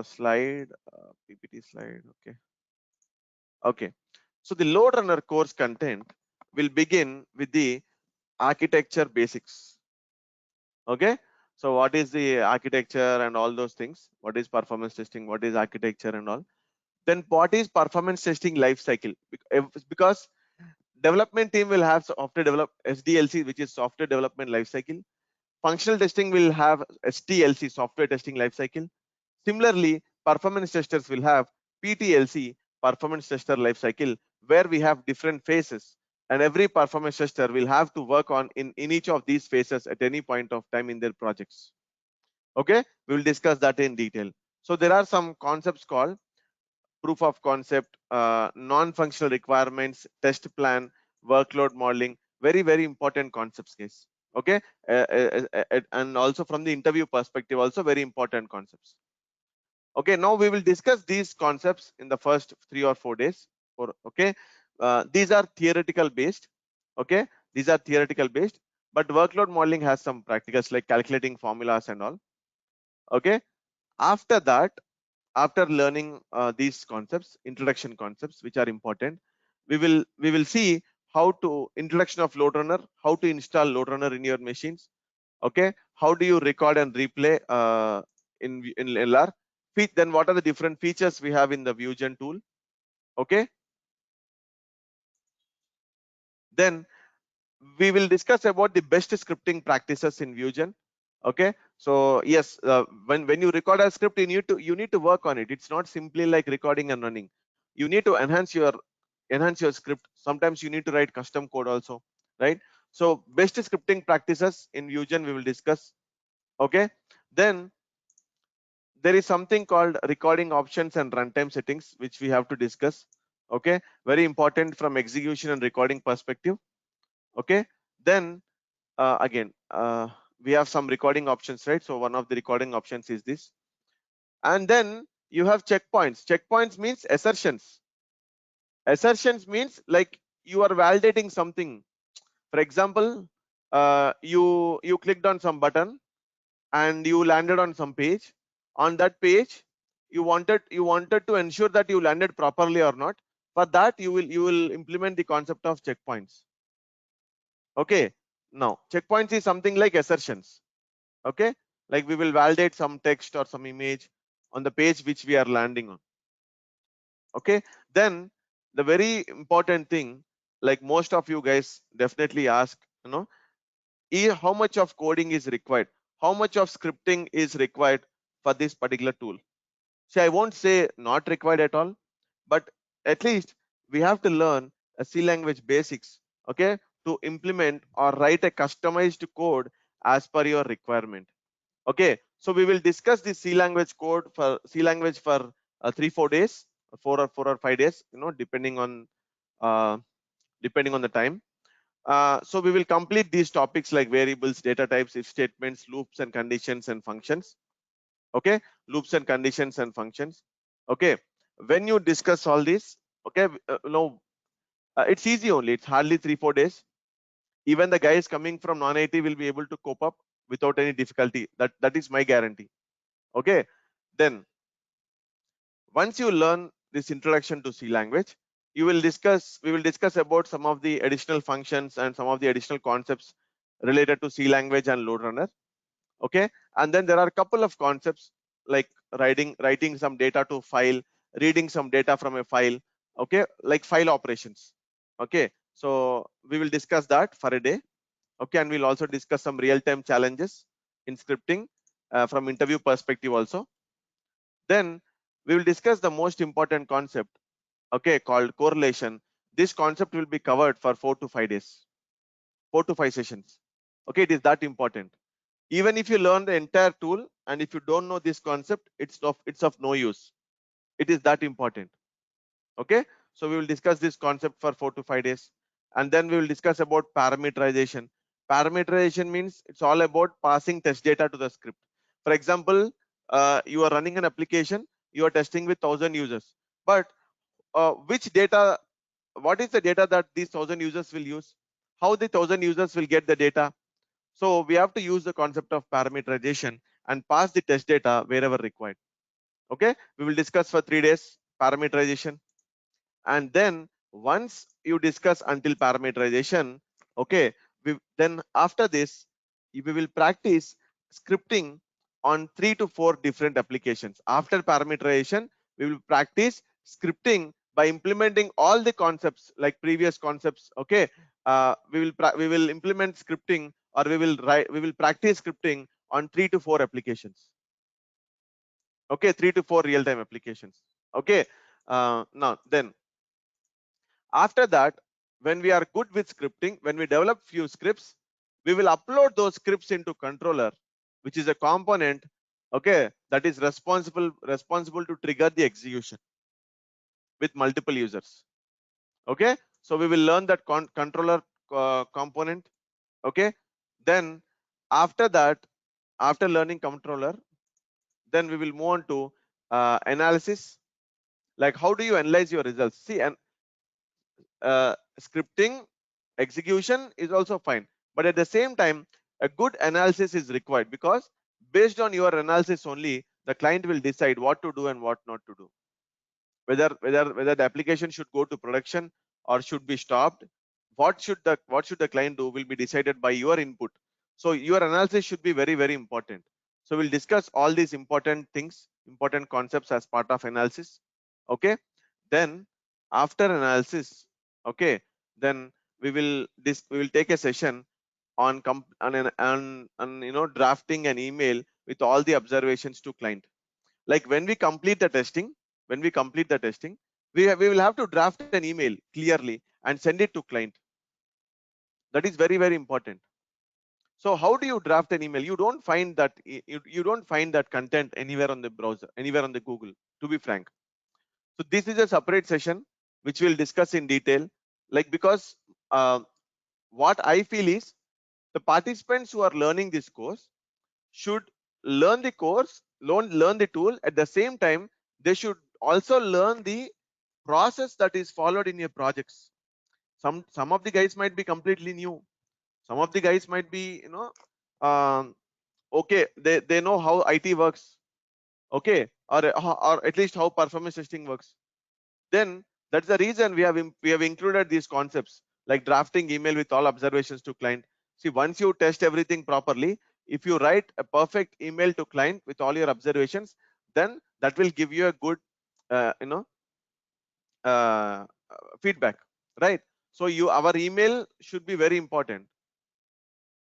Speaker 2: slide, PPT slide. Okay. So the LoadRunner course content will begin with the architecture basics. Okay. So what is the architecture and all those things? What is performance testing? What is architecture and all? Then what is performance testing life cycle? Because development team will have software develop SDLC, which is software development life cycle. Functional testing will have STLC, software testing life cycle. Similarly, performance testers will have PTLC, performance tester life cycle, where we have different phases, and every performance tester will have to work on in each of these phases at any point of time in their projects. Okay, we will discuss that in detail. So there are some concepts called proof of concept, non-functional requirements, test plan, workload modeling. Very important concepts, guys. Okay, and also from the interview perspective, also very important concepts. Okay, now we will discuss these concepts in the first 3 or 4 days. Okay, these are theoretical based. Okay, these are theoretical based, but workload modeling has some practicals like calculating formulas and all. Okay, after that, after learning these concepts, introduction concepts, which are important, we will see how to introduction of LoadRunner, how to install LoadRunner in your machines. Okay, how do you record and replay in LR? Then what are the different features we have in the ViewGen tool? Okay, then we will discuss about the best scripting practices in ViewGen. Okay, so yes, when you record a script, you need to work on it. It's not simply like recording and running. You need to enhance your script. Sometimes you need to write custom code also, right? So best scripting practices in ViewGen we will discuss. Okay, then there is something called recording options and runtime settings, which we have to discuss. Okay, very important from execution and recording perspective. Okay, then again, we have some recording options, right? So one of the recording options is this, and then you have checkpoints. Checkpoints means assertions. Assertions means like you are validating something. For example, you clicked on some button and you landed on some page. On that page, you wanted to ensure that you landed properly or not. For that, you will implement the concept of checkpoints. Okay, now checkpoints is something like assertions. Okay, like we will validate some text or some image on the page which we are landing on. Okay, then the very important thing, like most of you guys definitely ask, how much of coding is required, how much of scripting is required for this particular tool. See, I won't say not required at all, but at least we have to learn a C language basics, okay, to implement or write a customized code as per your requirement. Okay, so we will discuss the C language code for C language for 3-4 days, 4 or 5 days, depending on the time. So we will complete these topics like variables, data types, if statements, loops and conditions and functions. Okay, loops and conditions and functions. Okay, when you discuss all this, okay, it's easy only. It's hardly 3-4 days. Even the guys coming from non-IT will be able to cope up without any difficulty. That is my guarantee. Okay, then once you learn this introduction to C language, we will discuss about some of the additional functions and some of the additional concepts related to C language and LoadRunner. Okay, and then there are a couple of concepts like writing some data to file, reading some data from a file. Okay, like file operations. Okay, so we will discuss that for a day. Okay, and we'll also discuss some real-time challenges in scripting from interview perspective also. Then we will discuss the most important concept, okay, called correlation. This concept will be covered for 4 to 5 days, 4 to 5 sessions. Okay, it is that important. Even if you learn the entire tool and if you don't know this concept, it's of no use. It is that important. Okay, so we will discuss this concept for 4 to 5 days. and then we will discuss about parameterization. Parameterization means it's all about passing test data to the script. For example, you are running an application, you are testing with 1,000 users, but which data, what is the data that these 1,000 users will use? How the 1,000 users will get the data? So we have to use the concept of parameterization and pass the test data wherever required. Okay, we will discuss for 3 days parameterization, and then once you discuss until parameterization, okay, then after this we will practice scripting on 3 to 4 different applications. After parameterization, we will practice scripting by implementing all the concepts like previous concepts. Okay, we will implement scripting, or we will practice scripting on 3 to 4 applications. Okay, 3 to 4 real-time applications. Okay, now then after that, when we are good with scripting, when we develop few scripts, we will upload those scripts into controller, which is a component, okay, that is responsible to trigger the execution with multiple users. Okay, so we will learn that controller component. Okay, then after that, after learning controller, then we will move on to analysis. Like, how do you analyze your results? See, and scripting execution is also fine, but at the same time a good analysis is required, because based on your analysis only the client will decide what to do and what not to do, whether the application should go to production or should be stopped. What should the client do will be decided by your input. So your analysis should be very, very important. So we'll discuss all these important things, important concepts as part of analysis. Okay, then after analysis, okay, then we will take a session on drafting an email with all the observations to client. Like when we complete the testing, we will have to draft an email clearly and send it to client. That is very, very important. So how do you draft an email? You don't find that content anywhere on the browser, anywhere on the Google, to be frank. So this is a separate session which we'll discuss in detail. Like, because what I feel is the participants who are learning this course should learn the course, learn the tool. At the same time, they should also learn the process that is followed in your projects. Some of the guys might be completely new. Some of the guys might be, okay, they know how IT works, okay, or at least how performance testing works. Then that's the reason we have included these concepts like drafting email with all observations to client. See, once you test everything properly, if you write a perfect email to client with all your observations, then that will give you a good uh, you know uh, feedback, right? So our email should be very important.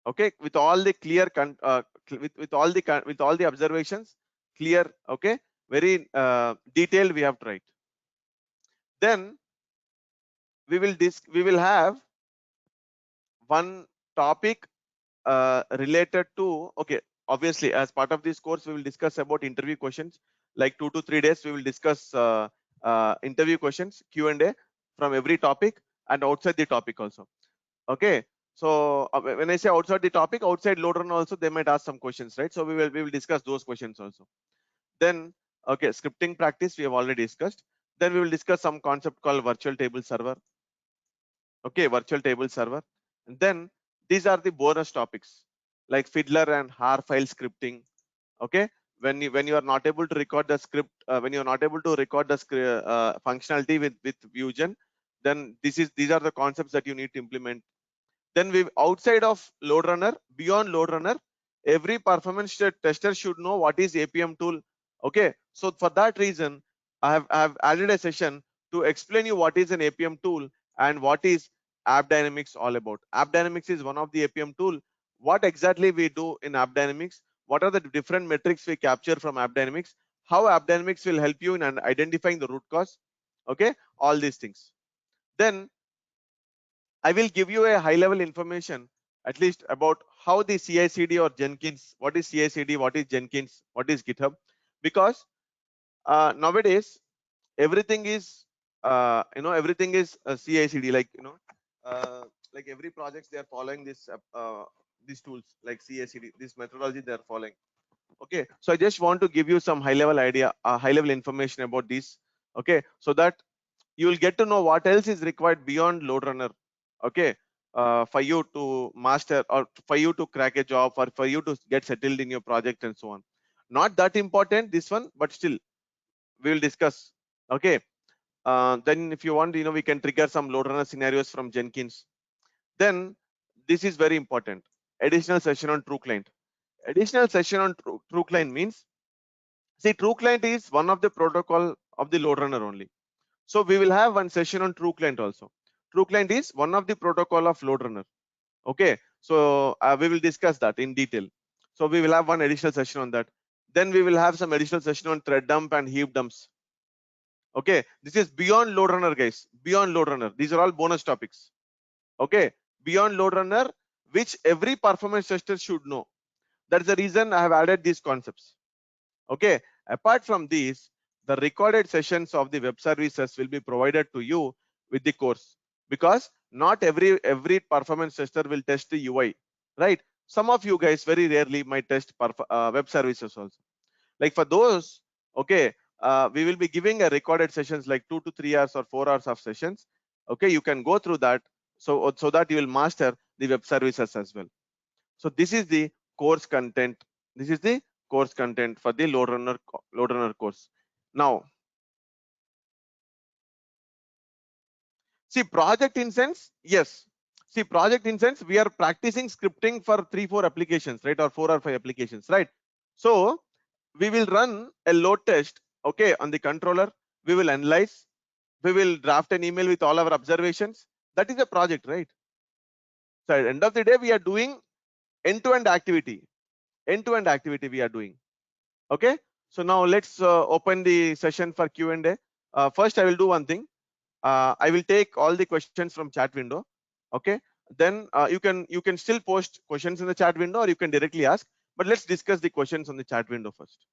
Speaker 2: Okay, with all the clear with all the observations clear. Okay, very detailed we have to write. Then we will have one topic related to, okay, obviously as part of this course we will discuss about interview questions. Like 2 to 3 days we will discuss interview questions, Q&A from every topic and outside the topic also. Okay, so when I say outside the topic, outside LoadRunner also they might ask some questions, right? So we will discuss those questions also. Then, okay, scripting practice we have already discussed. Then we will discuss some concept called virtual table server. Okay, virtual table server. And then these are the bonus topics like fiddler and har file scripting. Okay, when you are not able to record the script, when you are not able to record the functionality with Vusion, then these are the concepts that you need to implement. Then we, outside of LoadRunner, beyond LoadRunner, every performance tester should know what is APM tool. Okay, so for that reason I have added a session to explain you what is an APM tool and what is AppDynamics all about. AppDynamics is one of the APM tool. What exactly we do in AppDynamics, what are the different metrics we capture from AppDynamics, how AppDynamics will help you in identifying the root cause. Okay, all these things. Then I will give you a high level information at least about how the CI/CD or Jenkins, what is CI/CD, what is Jenkins, what is GitHub, because nowadays everything is everything is CI/CD, like like every projects they are following this these tools like CACD, this methodology they are following. Okay, so I just want to give you some high level idea, high level information about this. Okay, so that you will get to know what else is required beyond LoadRunner. Okay, for you to master or for you to crack a job or for you to get settled in your project and so on. Not that important this one, but still we will discuss. Okay, then if you want, we can trigger some LoadRunner scenarios from Jenkins. Then this is very important. Additional session on true client. Additional session on true client means, see, true client is one of the protocol of the LoadRunner only. So we will have one session on true client also. True client is one of the protocol of LoadRunner. Okay, so we will discuss that in detail. So we will have one additional session on that. Then we will have some additional session on thread dump and heap dumps. Okay, this is beyond LoadRunner, guys. Beyond LoadRunner, these are all bonus topics. Okay, beyond LoadRunner, which every performance tester should know. That's the reason I have added these concepts. Okay, apart from these, the recorded sessions of the web services will be provided to you with the course, because not every performance tester will test the UI, right? Some of you guys very rarely might test web services also. Like for those, okay, we will be giving a recorded sessions like 2 to 3 hours or 4 hours of sessions. Okay, you can go through that, so that you will master the web services as well. So this is the course content. This is the course content for the LoadRunner course. Now, see, project instance, yes. See, project instance, we are practicing scripting for 3-4 applications, right, or 4 or 5 applications, right? So we will run a load test, okay, on the controller. We will analyze. We will draft an email with all our observations. That is a project, right? So at the end of the day, we are doing end-to-end activity. End-to-end activity we are doing. Okay, so now let's open the session for Q&A. First, I will do one thing. I will take all the questions from chat window. Okay, then you can still post questions in the chat window, or you can directly ask. But let's discuss the questions on the chat window first.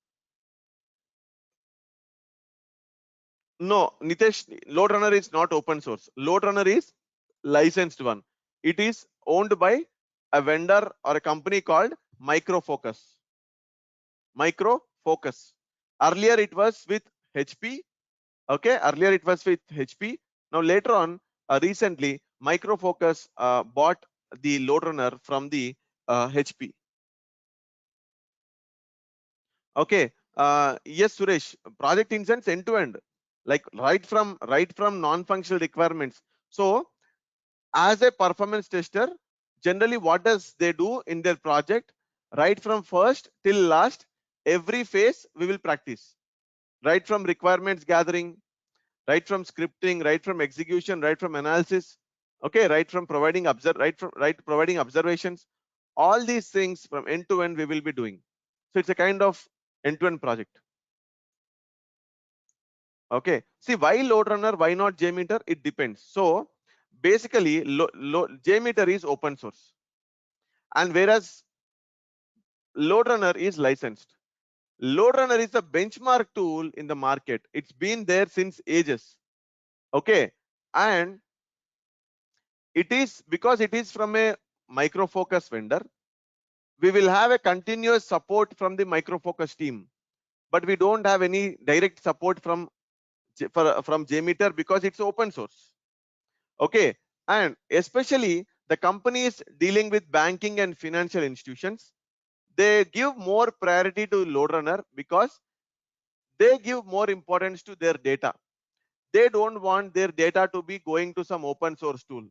Speaker 2: No, Nitesh, LoadRunner is not open source. LoadRunner is licensed one. It is owned by a vendor or a company called Micro Focus. Micro Focus. Earlier it was with HP. Okay, earlier it was with HP. Now later on, recently, Micro Focus bought the LoadRunner from the HP. Okay, yes, Suresh. Project instance end to end, like right from non-functional requirements. So as a performance tester, generally what does they do in their project? Right from first till last, every phase we will practice. Right from requirements gathering, right from scripting, right from execution, right from analysis. Okay, right from providing providing observations. All these things from end to end we will be doing. So it's a kind of end-to-end project. Okay, see, why LoadRunner, why not Jmeter? It depends. So basically, Jmeter is open source, and whereas LoadRunner is licensed. LoadRunner is a benchmark tool in the market. It's been there since ages. Okay, and it is because it is from a Micro Focus vendor. We will have a continuous support from the Micro Focus team, but we don't have any direct support from Jmeter because it's open source. Okay, and especially the companies dealing with banking and financial institutions, they give more priority to LoadRunner because they give more importance to their data. They don't want their data to be going to some open source tool.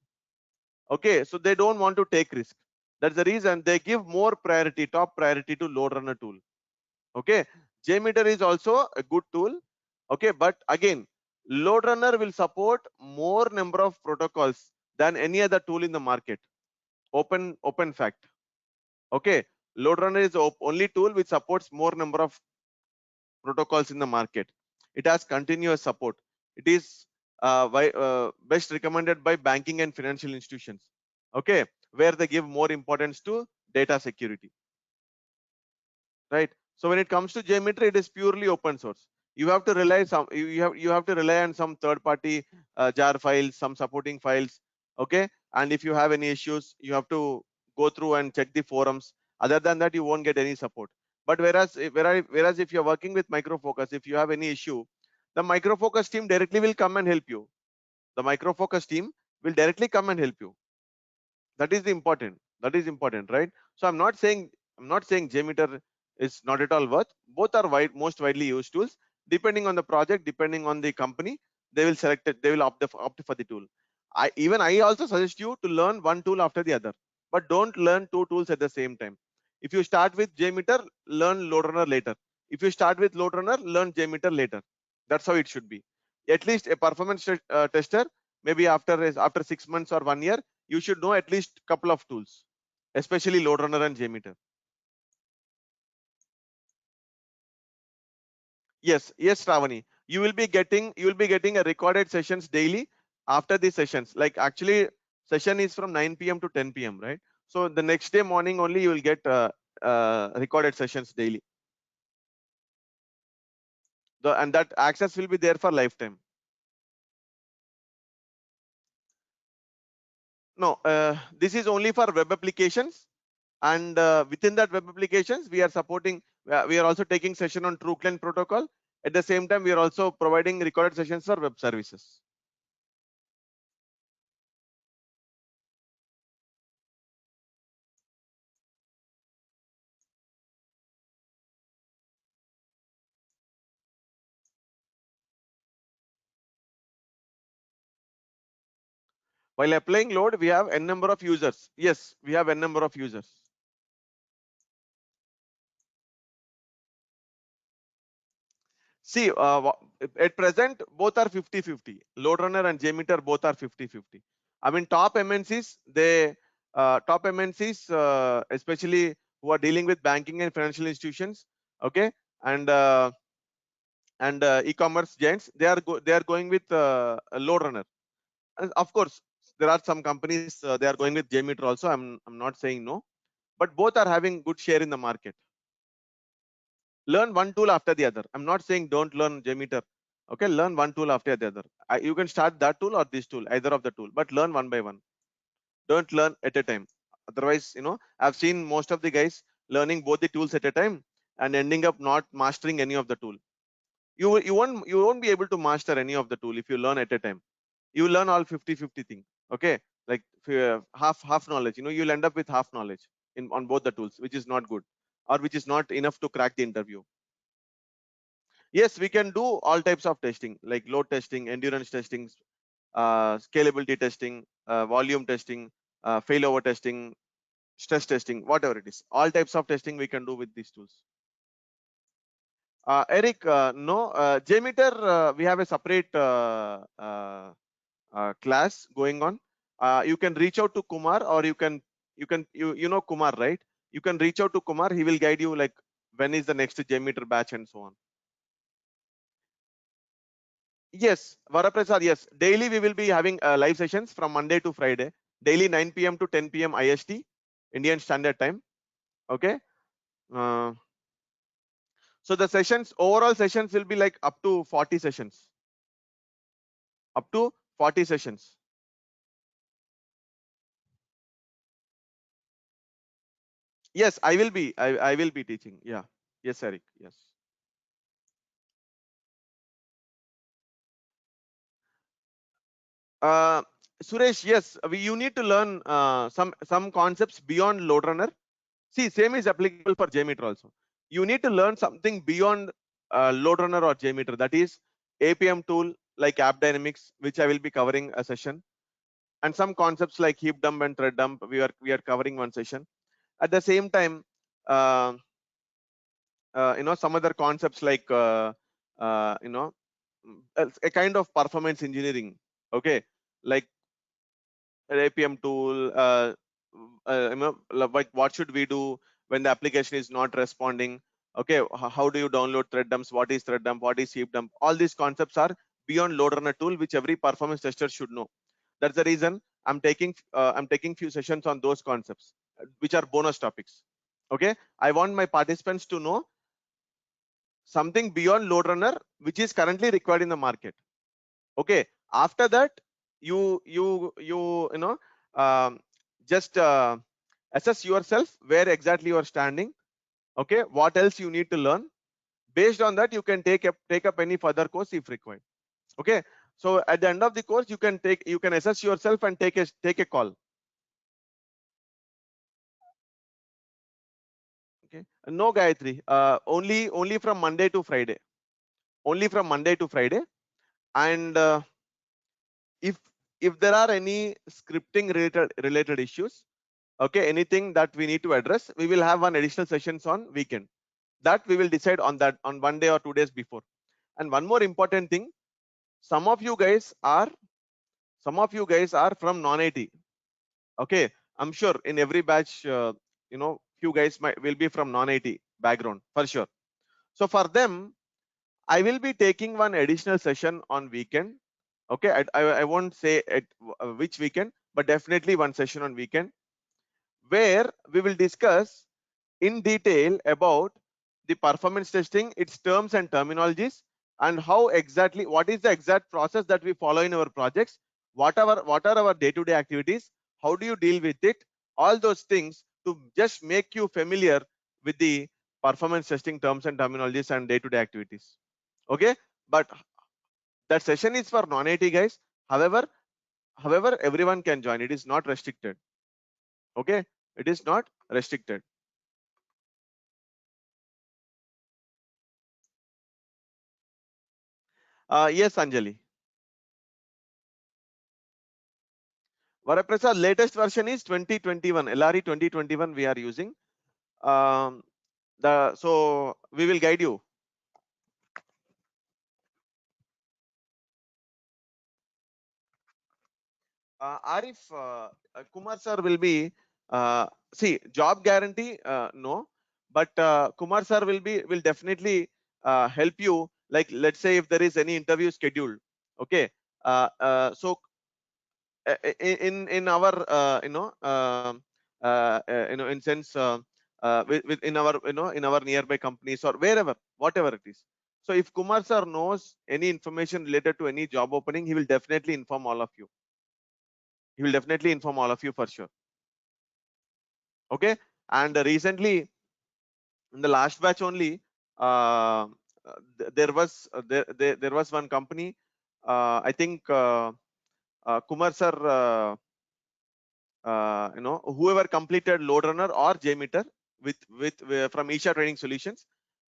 Speaker 2: Okay, so they don't want to take risk. That's the reason they give more priority, top priority to LoadRunner tool. Okay, Jmeter is also a good tool. Okay, but again, LoadRunner will support more number of protocols than any other tool in the market. Open fact. Okay, LoadRunner is the only tool which supports more number of protocols in the market. It has continuous support. It is best recommended by banking and financial institutions. Okay, where they give more importance to data security. Right. So when it comes to Jmeter, it is purely open source. You have to rely you have to rely on some third-party jar files, some supporting files. Okay, and if you have any issues, you have to go through and check the forums. Other than that, you won't get any support. But whereas if you're working with Micro Focus, if you have any issue, the Micro Focus team directly will come and help you. The Micro Focus team will directly come and help you. That is the important. That is important, right? So I'm not saying Jmeter is not at all worth. Both are most widely used tools. Depending on the project, depending on the company, they will select it. They will opt for the tool. I also suggest you to learn one tool after the other, but don't learn two tools at the same time. If you start with Jmeter, learn LoadRunner later. If you start with LoadRunner, learn Jmeter later. That's how it should be. At least a performance tester, maybe after 6 months or 1 year, you should know at least couple of tools, especially LoadRunner and Jmeter. Yes, Ravani. You will be getting a recorded sessions daily after the sessions. Like actually, session is from 9 p.m. to 10 p.m. right? So the next day morning only you will get recorded sessions daily. And that access will be there for lifetime. No, this is only for web applications, and within that web applications, we are supporting. We are also taking session on TrueClient protocol. At the same time, we are also providing recorded sessions for web services. While applying load, we have n number of users. Yes, we have n number of users. See, at present, both are 50-50. LoadRunner and Jmeter both are 50-50. I mean, top MNCs, especially who are dealing with banking and financial institutions, okay, and e-commerce giants, they are going with LoadRunner. And of course, there are some companies they are going with Jmeter also. I'm not saying no, but both are having good share in the market. Learn one tool after the other. I'm not saying don't learn Jmeter. Okay, learn one tool after the other. You can start that tool or this tool, either of the tool, but learn one by one. Don't learn at a time. Otherwise, I've seen most of the guys learning both the tools at a time and ending up not mastering any of the tool. You won't be able to master any of the tool if you learn at a time. You learn all 50-50 thing. Okay, like half knowledge. You'll end up with half knowledge on both the tools, which is not good, or which is not enough to crack the interview. Yes, we can do all types of testing, like load testing, endurance testing, scalability testing, volume testing, failover testing, stress testing, whatever it is. All types of testing we can do with these tools. Eric, no, Jmeter, we have a separate class going on. You can reach out to Kumar, or you know Kumar, right? You can reach out to Kumar. He will guide you like when is the next Jmeter batch and so on. Yes, Varaprasad, yes. Daily we will be having live sessions from Monday to Friday. Daily 9 p.m. to 10 p.m. IST, Indian Standard Time. Okay. Uh, so the overall sessions will be like up to 40 sessions. Up to 40 sessions. Yes, I will be. I will be teaching. Yeah. Yes, Eric. Yes. Suresh, yes, you need to learn some concepts beyond LoadRunner. See, same is applicable for Jmeter also. You need to learn something beyond LoadRunner or Jmeter. That is APM tool like AppDynamics, which I will be covering a session, and some concepts like heap dump and thread dump. We are covering one session. At the same time, uh, some other concepts like a kind of performance engineering. Okay, like APM tool, like what should we do when the application is not responding? Okay, how do you download thread dumps? What is thread dump? What is heap dump? All these concepts are beyond LoadRunner tool, which every performance tester should know. That's the reason I'm taking few sessions on those concepts, which are bonus topics. Okay, I want my participants to know something beyond LoadRunner, which is currently required in the market. Okay, after that, you just assess yourself where exactly you are standing. Okay, what else you need to learn. Based on that, you can take up any further course if required. Okay, so at the end of the course, you can assess yourself and take a call. Okay, no, Gayatri, only from Monday to Friday. Only from Monday to Friday. And if there are any scripting related issues, okay, anything that we need to address, we will have one additional sessions on weekend. That we will decide on that on 1 day or 2 days before. And one more important thing, some of you guys are from non-IT. Okay, I'm sure in every batch, few guys will be from non-IT background for sure. So for them, I will be taking one additional session on weekend. Okay, I won't say at which weekend, but definitely one session on weekend, where we will discuss in detail about the performance testing, its terms and terminologies, and what is the exact process that we follow in our projects, what are our day-to-day activities, how do you deal with it, all those things to just make you familiar with the performance testing terms and terminologies and day-to-day activities. Okay, but that session is for non-IT guys. However, everyone can join. It is not restricted. Okay, it is not restricted. Yes, Anjali. Varaprasad, latest version is 2021, LRE 2021 we are using. So we will guide you. Arif, Kumar sir will be, see, job guarantee, no, but Kumar sir will definitely help you. Like, let's say if there is any interview scheduled, okay. So in our in sense in our in our nearby companies or wherever, whatever it is. So if Kumar sir knows any information related to any job opening, he will definitely inform all of you. He will definitely inform all of you for sure. Okay, and recently in the last batch only, there was one company, I think Kumar sir whoever completed LoadRunner or Jmeter with from Isha Training Solutions,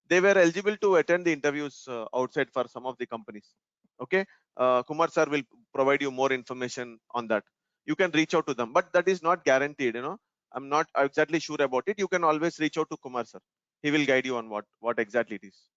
Speaker 2: they were eligible to attend the interviews outside for some of the companies. Okay, Kumar sir will provide you more information on that. You can reach out to them, but that is not guaranteed. I'm not exactly sure about it. You can always reach out to Kumar sir. He will guide you on what exactly it is.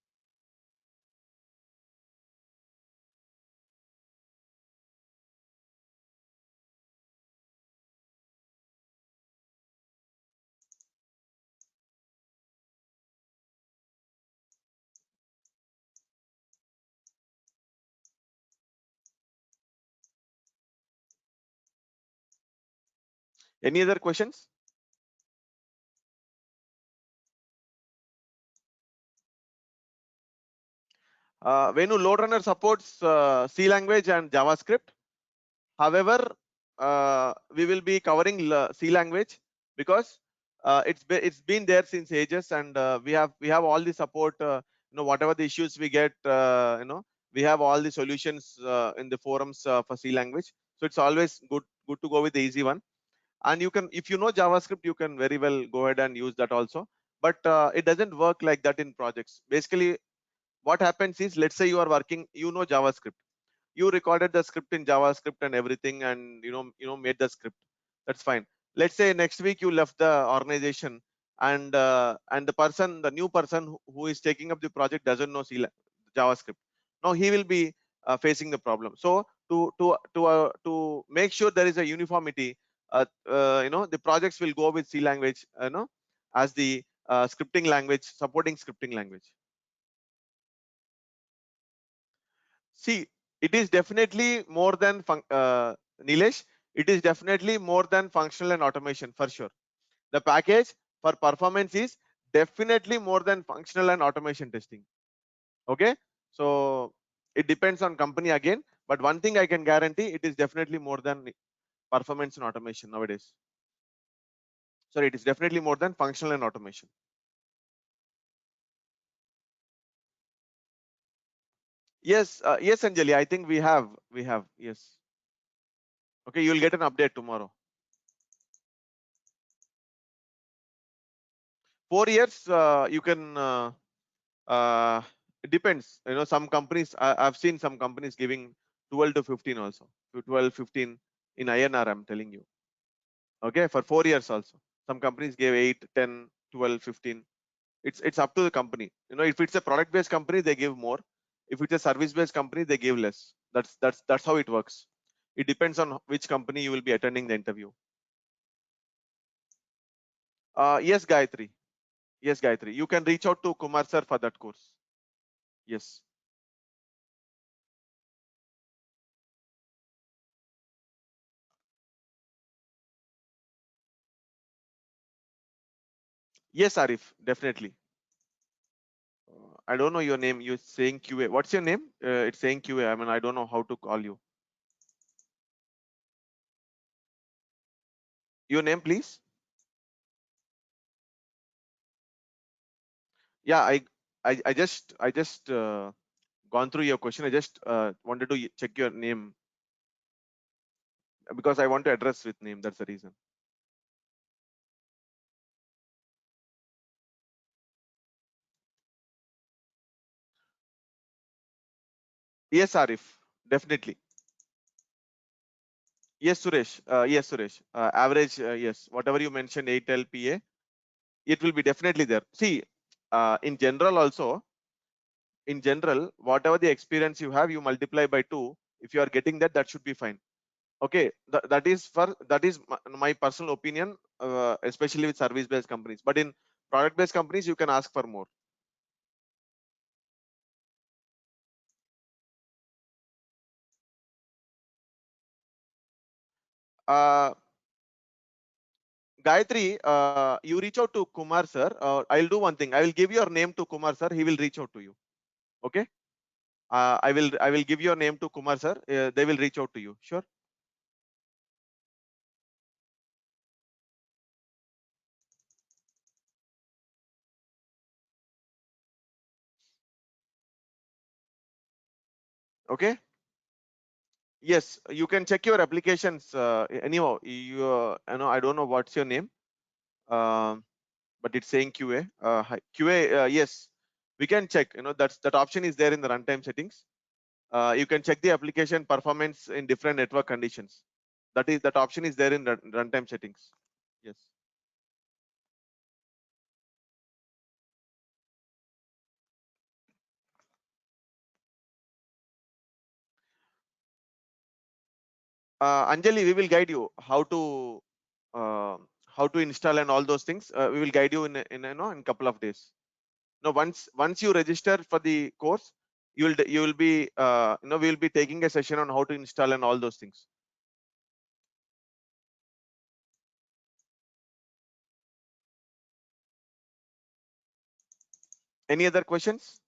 Speaker 2: Any other questions? Venu, LoadRunner supports C language and JavaScript. However, we will be covering C language because it's been there since ages, and we have all the support. Whatever the issues we get, we have all the solutions in the forums for C language. So it's always good to go with the easy one. And you can, if you know JavaScript, you can very well go ahead and use that also. But it doesn't work like that in projects. Basically, what happens is, let's say you are working, JavaScript, you recorded the script in JavaScript and everything, and made the script. That's fine. Let's say next week you left the organization, and the new person who is taking up the project doesn't know JavaScript. Now he will be facing the problem. So to make sure there is a uniformity, the projects will go with C language, as the scripting language, supporting scripting language. See, it is definitely more than Nilesh. It is definitely more than functional and automation for sure. The package for performance is definitely more than functional and automation testing. Okay, so it depends on company again, but one thing I can guarantee, it is definitely more than performance and automation nowadays. Sorry, it is definitely more than functional and automation. Yes, yes, Anjali, I think we have, yes. Okay, you'll get an update tomorrow. 4 years, you can, it depends. You know, some companies, I've seen some companies giving 12 to 15 also. 12, 15 in INR, I'm telling you. Okay, for 4 years also. Some companies gave 8, 10, 12, 15. It's up to the company. You know, if it's a product based company, they give more. If it's a service based company, they give less. That's how it works. It depends on which company you will be attending the interview. Yes, Gayatri. Yes, Gayatri. You can reach out to Kumar sir for that course. Yes. Yes, Arif, definitely. I don't know your name. You're saying QA. What's your name? It's saying QA. I mean, I don't know how to call you. Your name, please. Yeah, I just gone through your question. I just wanted to check your name because I want to address with name. That's the reason. Yes, Arif, definitely. Yes, Suresh. Yes, Suresh. Average, yes. Whatever you mentioned, 8 LPA, it will be definitely there. See, in general also, in general, whatever the experience you have, you multiply by 2. If you are getting that, that should be fine. Okay, that is my personal opinion, especially with service-based companies. But in product-based companies, you can ask for more. Gayatri, you reach out to Kumar sir. I'll do one thing. I will give your name to Kumar sir. He will reach out to you. Okay. I will give your name to Kumar sir. They will reach out to you. Sure. Okay. Yes, you can check your applications. Anyhow, you know, I don't know what's your name, but it's saying QA. QA. Yes, we can check. You know, that option is there in the runtime settings. You can check the application performance in different network conditions. That option is there in runtime settings. Yes. Anjali, we will guide you uh, how to install and all those things. We will guide you in you know, in couple of days. No, once you register for the course, you will be you know, we will be taking a session on how to install and all those things. Any other questions?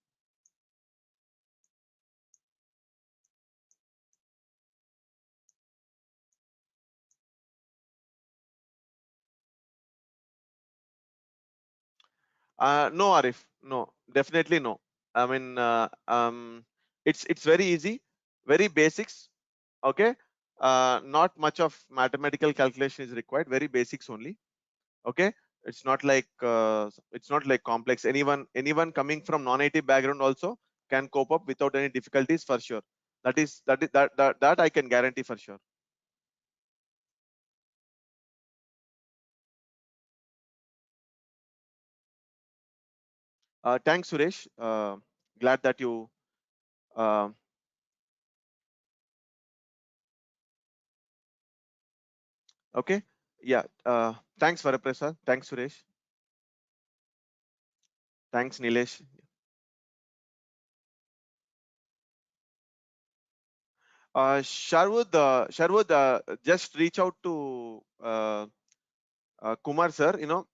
Speaker 2: No, Arif. No, definitely no. I mean, it's very easy, very basics. Okay. Not much of mathematical calculation is required. Very basics only. Okay. It's not like complex. Anyone coming from non-IT background also can cope up without any difficulties for sure. That I can guarantee for sure. Thanks, Suresh. Glad that you. Uh, okay. Yeah. Thanks, Varaprasad. Thanks, Suresh. Thanks, Nilesh. Sharwood, just reach out to Kumar sir. You know,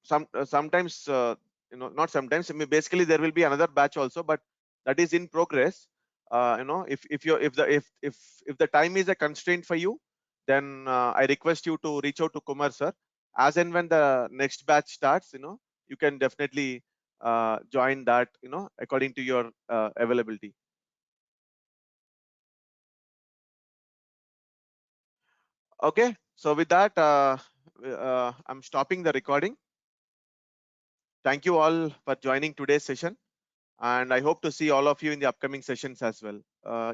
Speaker 2: sometimes, you know, not sometimes. I mean, basically, there will be another batch also, but that is in progress. You know, if the time is a constraint for you, then I request you to reach out to Kumar sir. As and when the next batch starts, you can definitely join that, according to your availability. Okay, so with that, I'm stopping the recording. Thank you all for joining today's session, and I hope to see all of you in the upcoming sessions as well.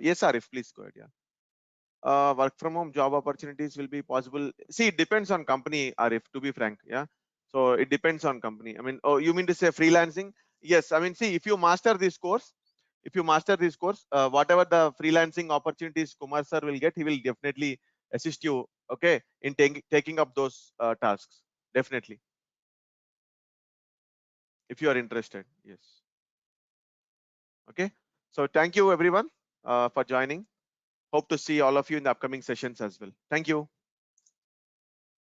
Speaker 2: Yes, Arif, please go ahead. Yeah. Work from home job opportunities will be possible. See, it depends on company, Arif, to be frank. Yeah. So it depends on company. I mean, oh, you mean to say freelancing? Yes. I mean, see, if you master this course, whatever the freelancing opportunities Kumar sir will get, he will definitely assist you. Okay, in taking up those tasks. Definitely, if you are interested. Yes. Okay. So thank you everyone for joining. Hope to see all of you in the upcoming sessions as well. Thank you.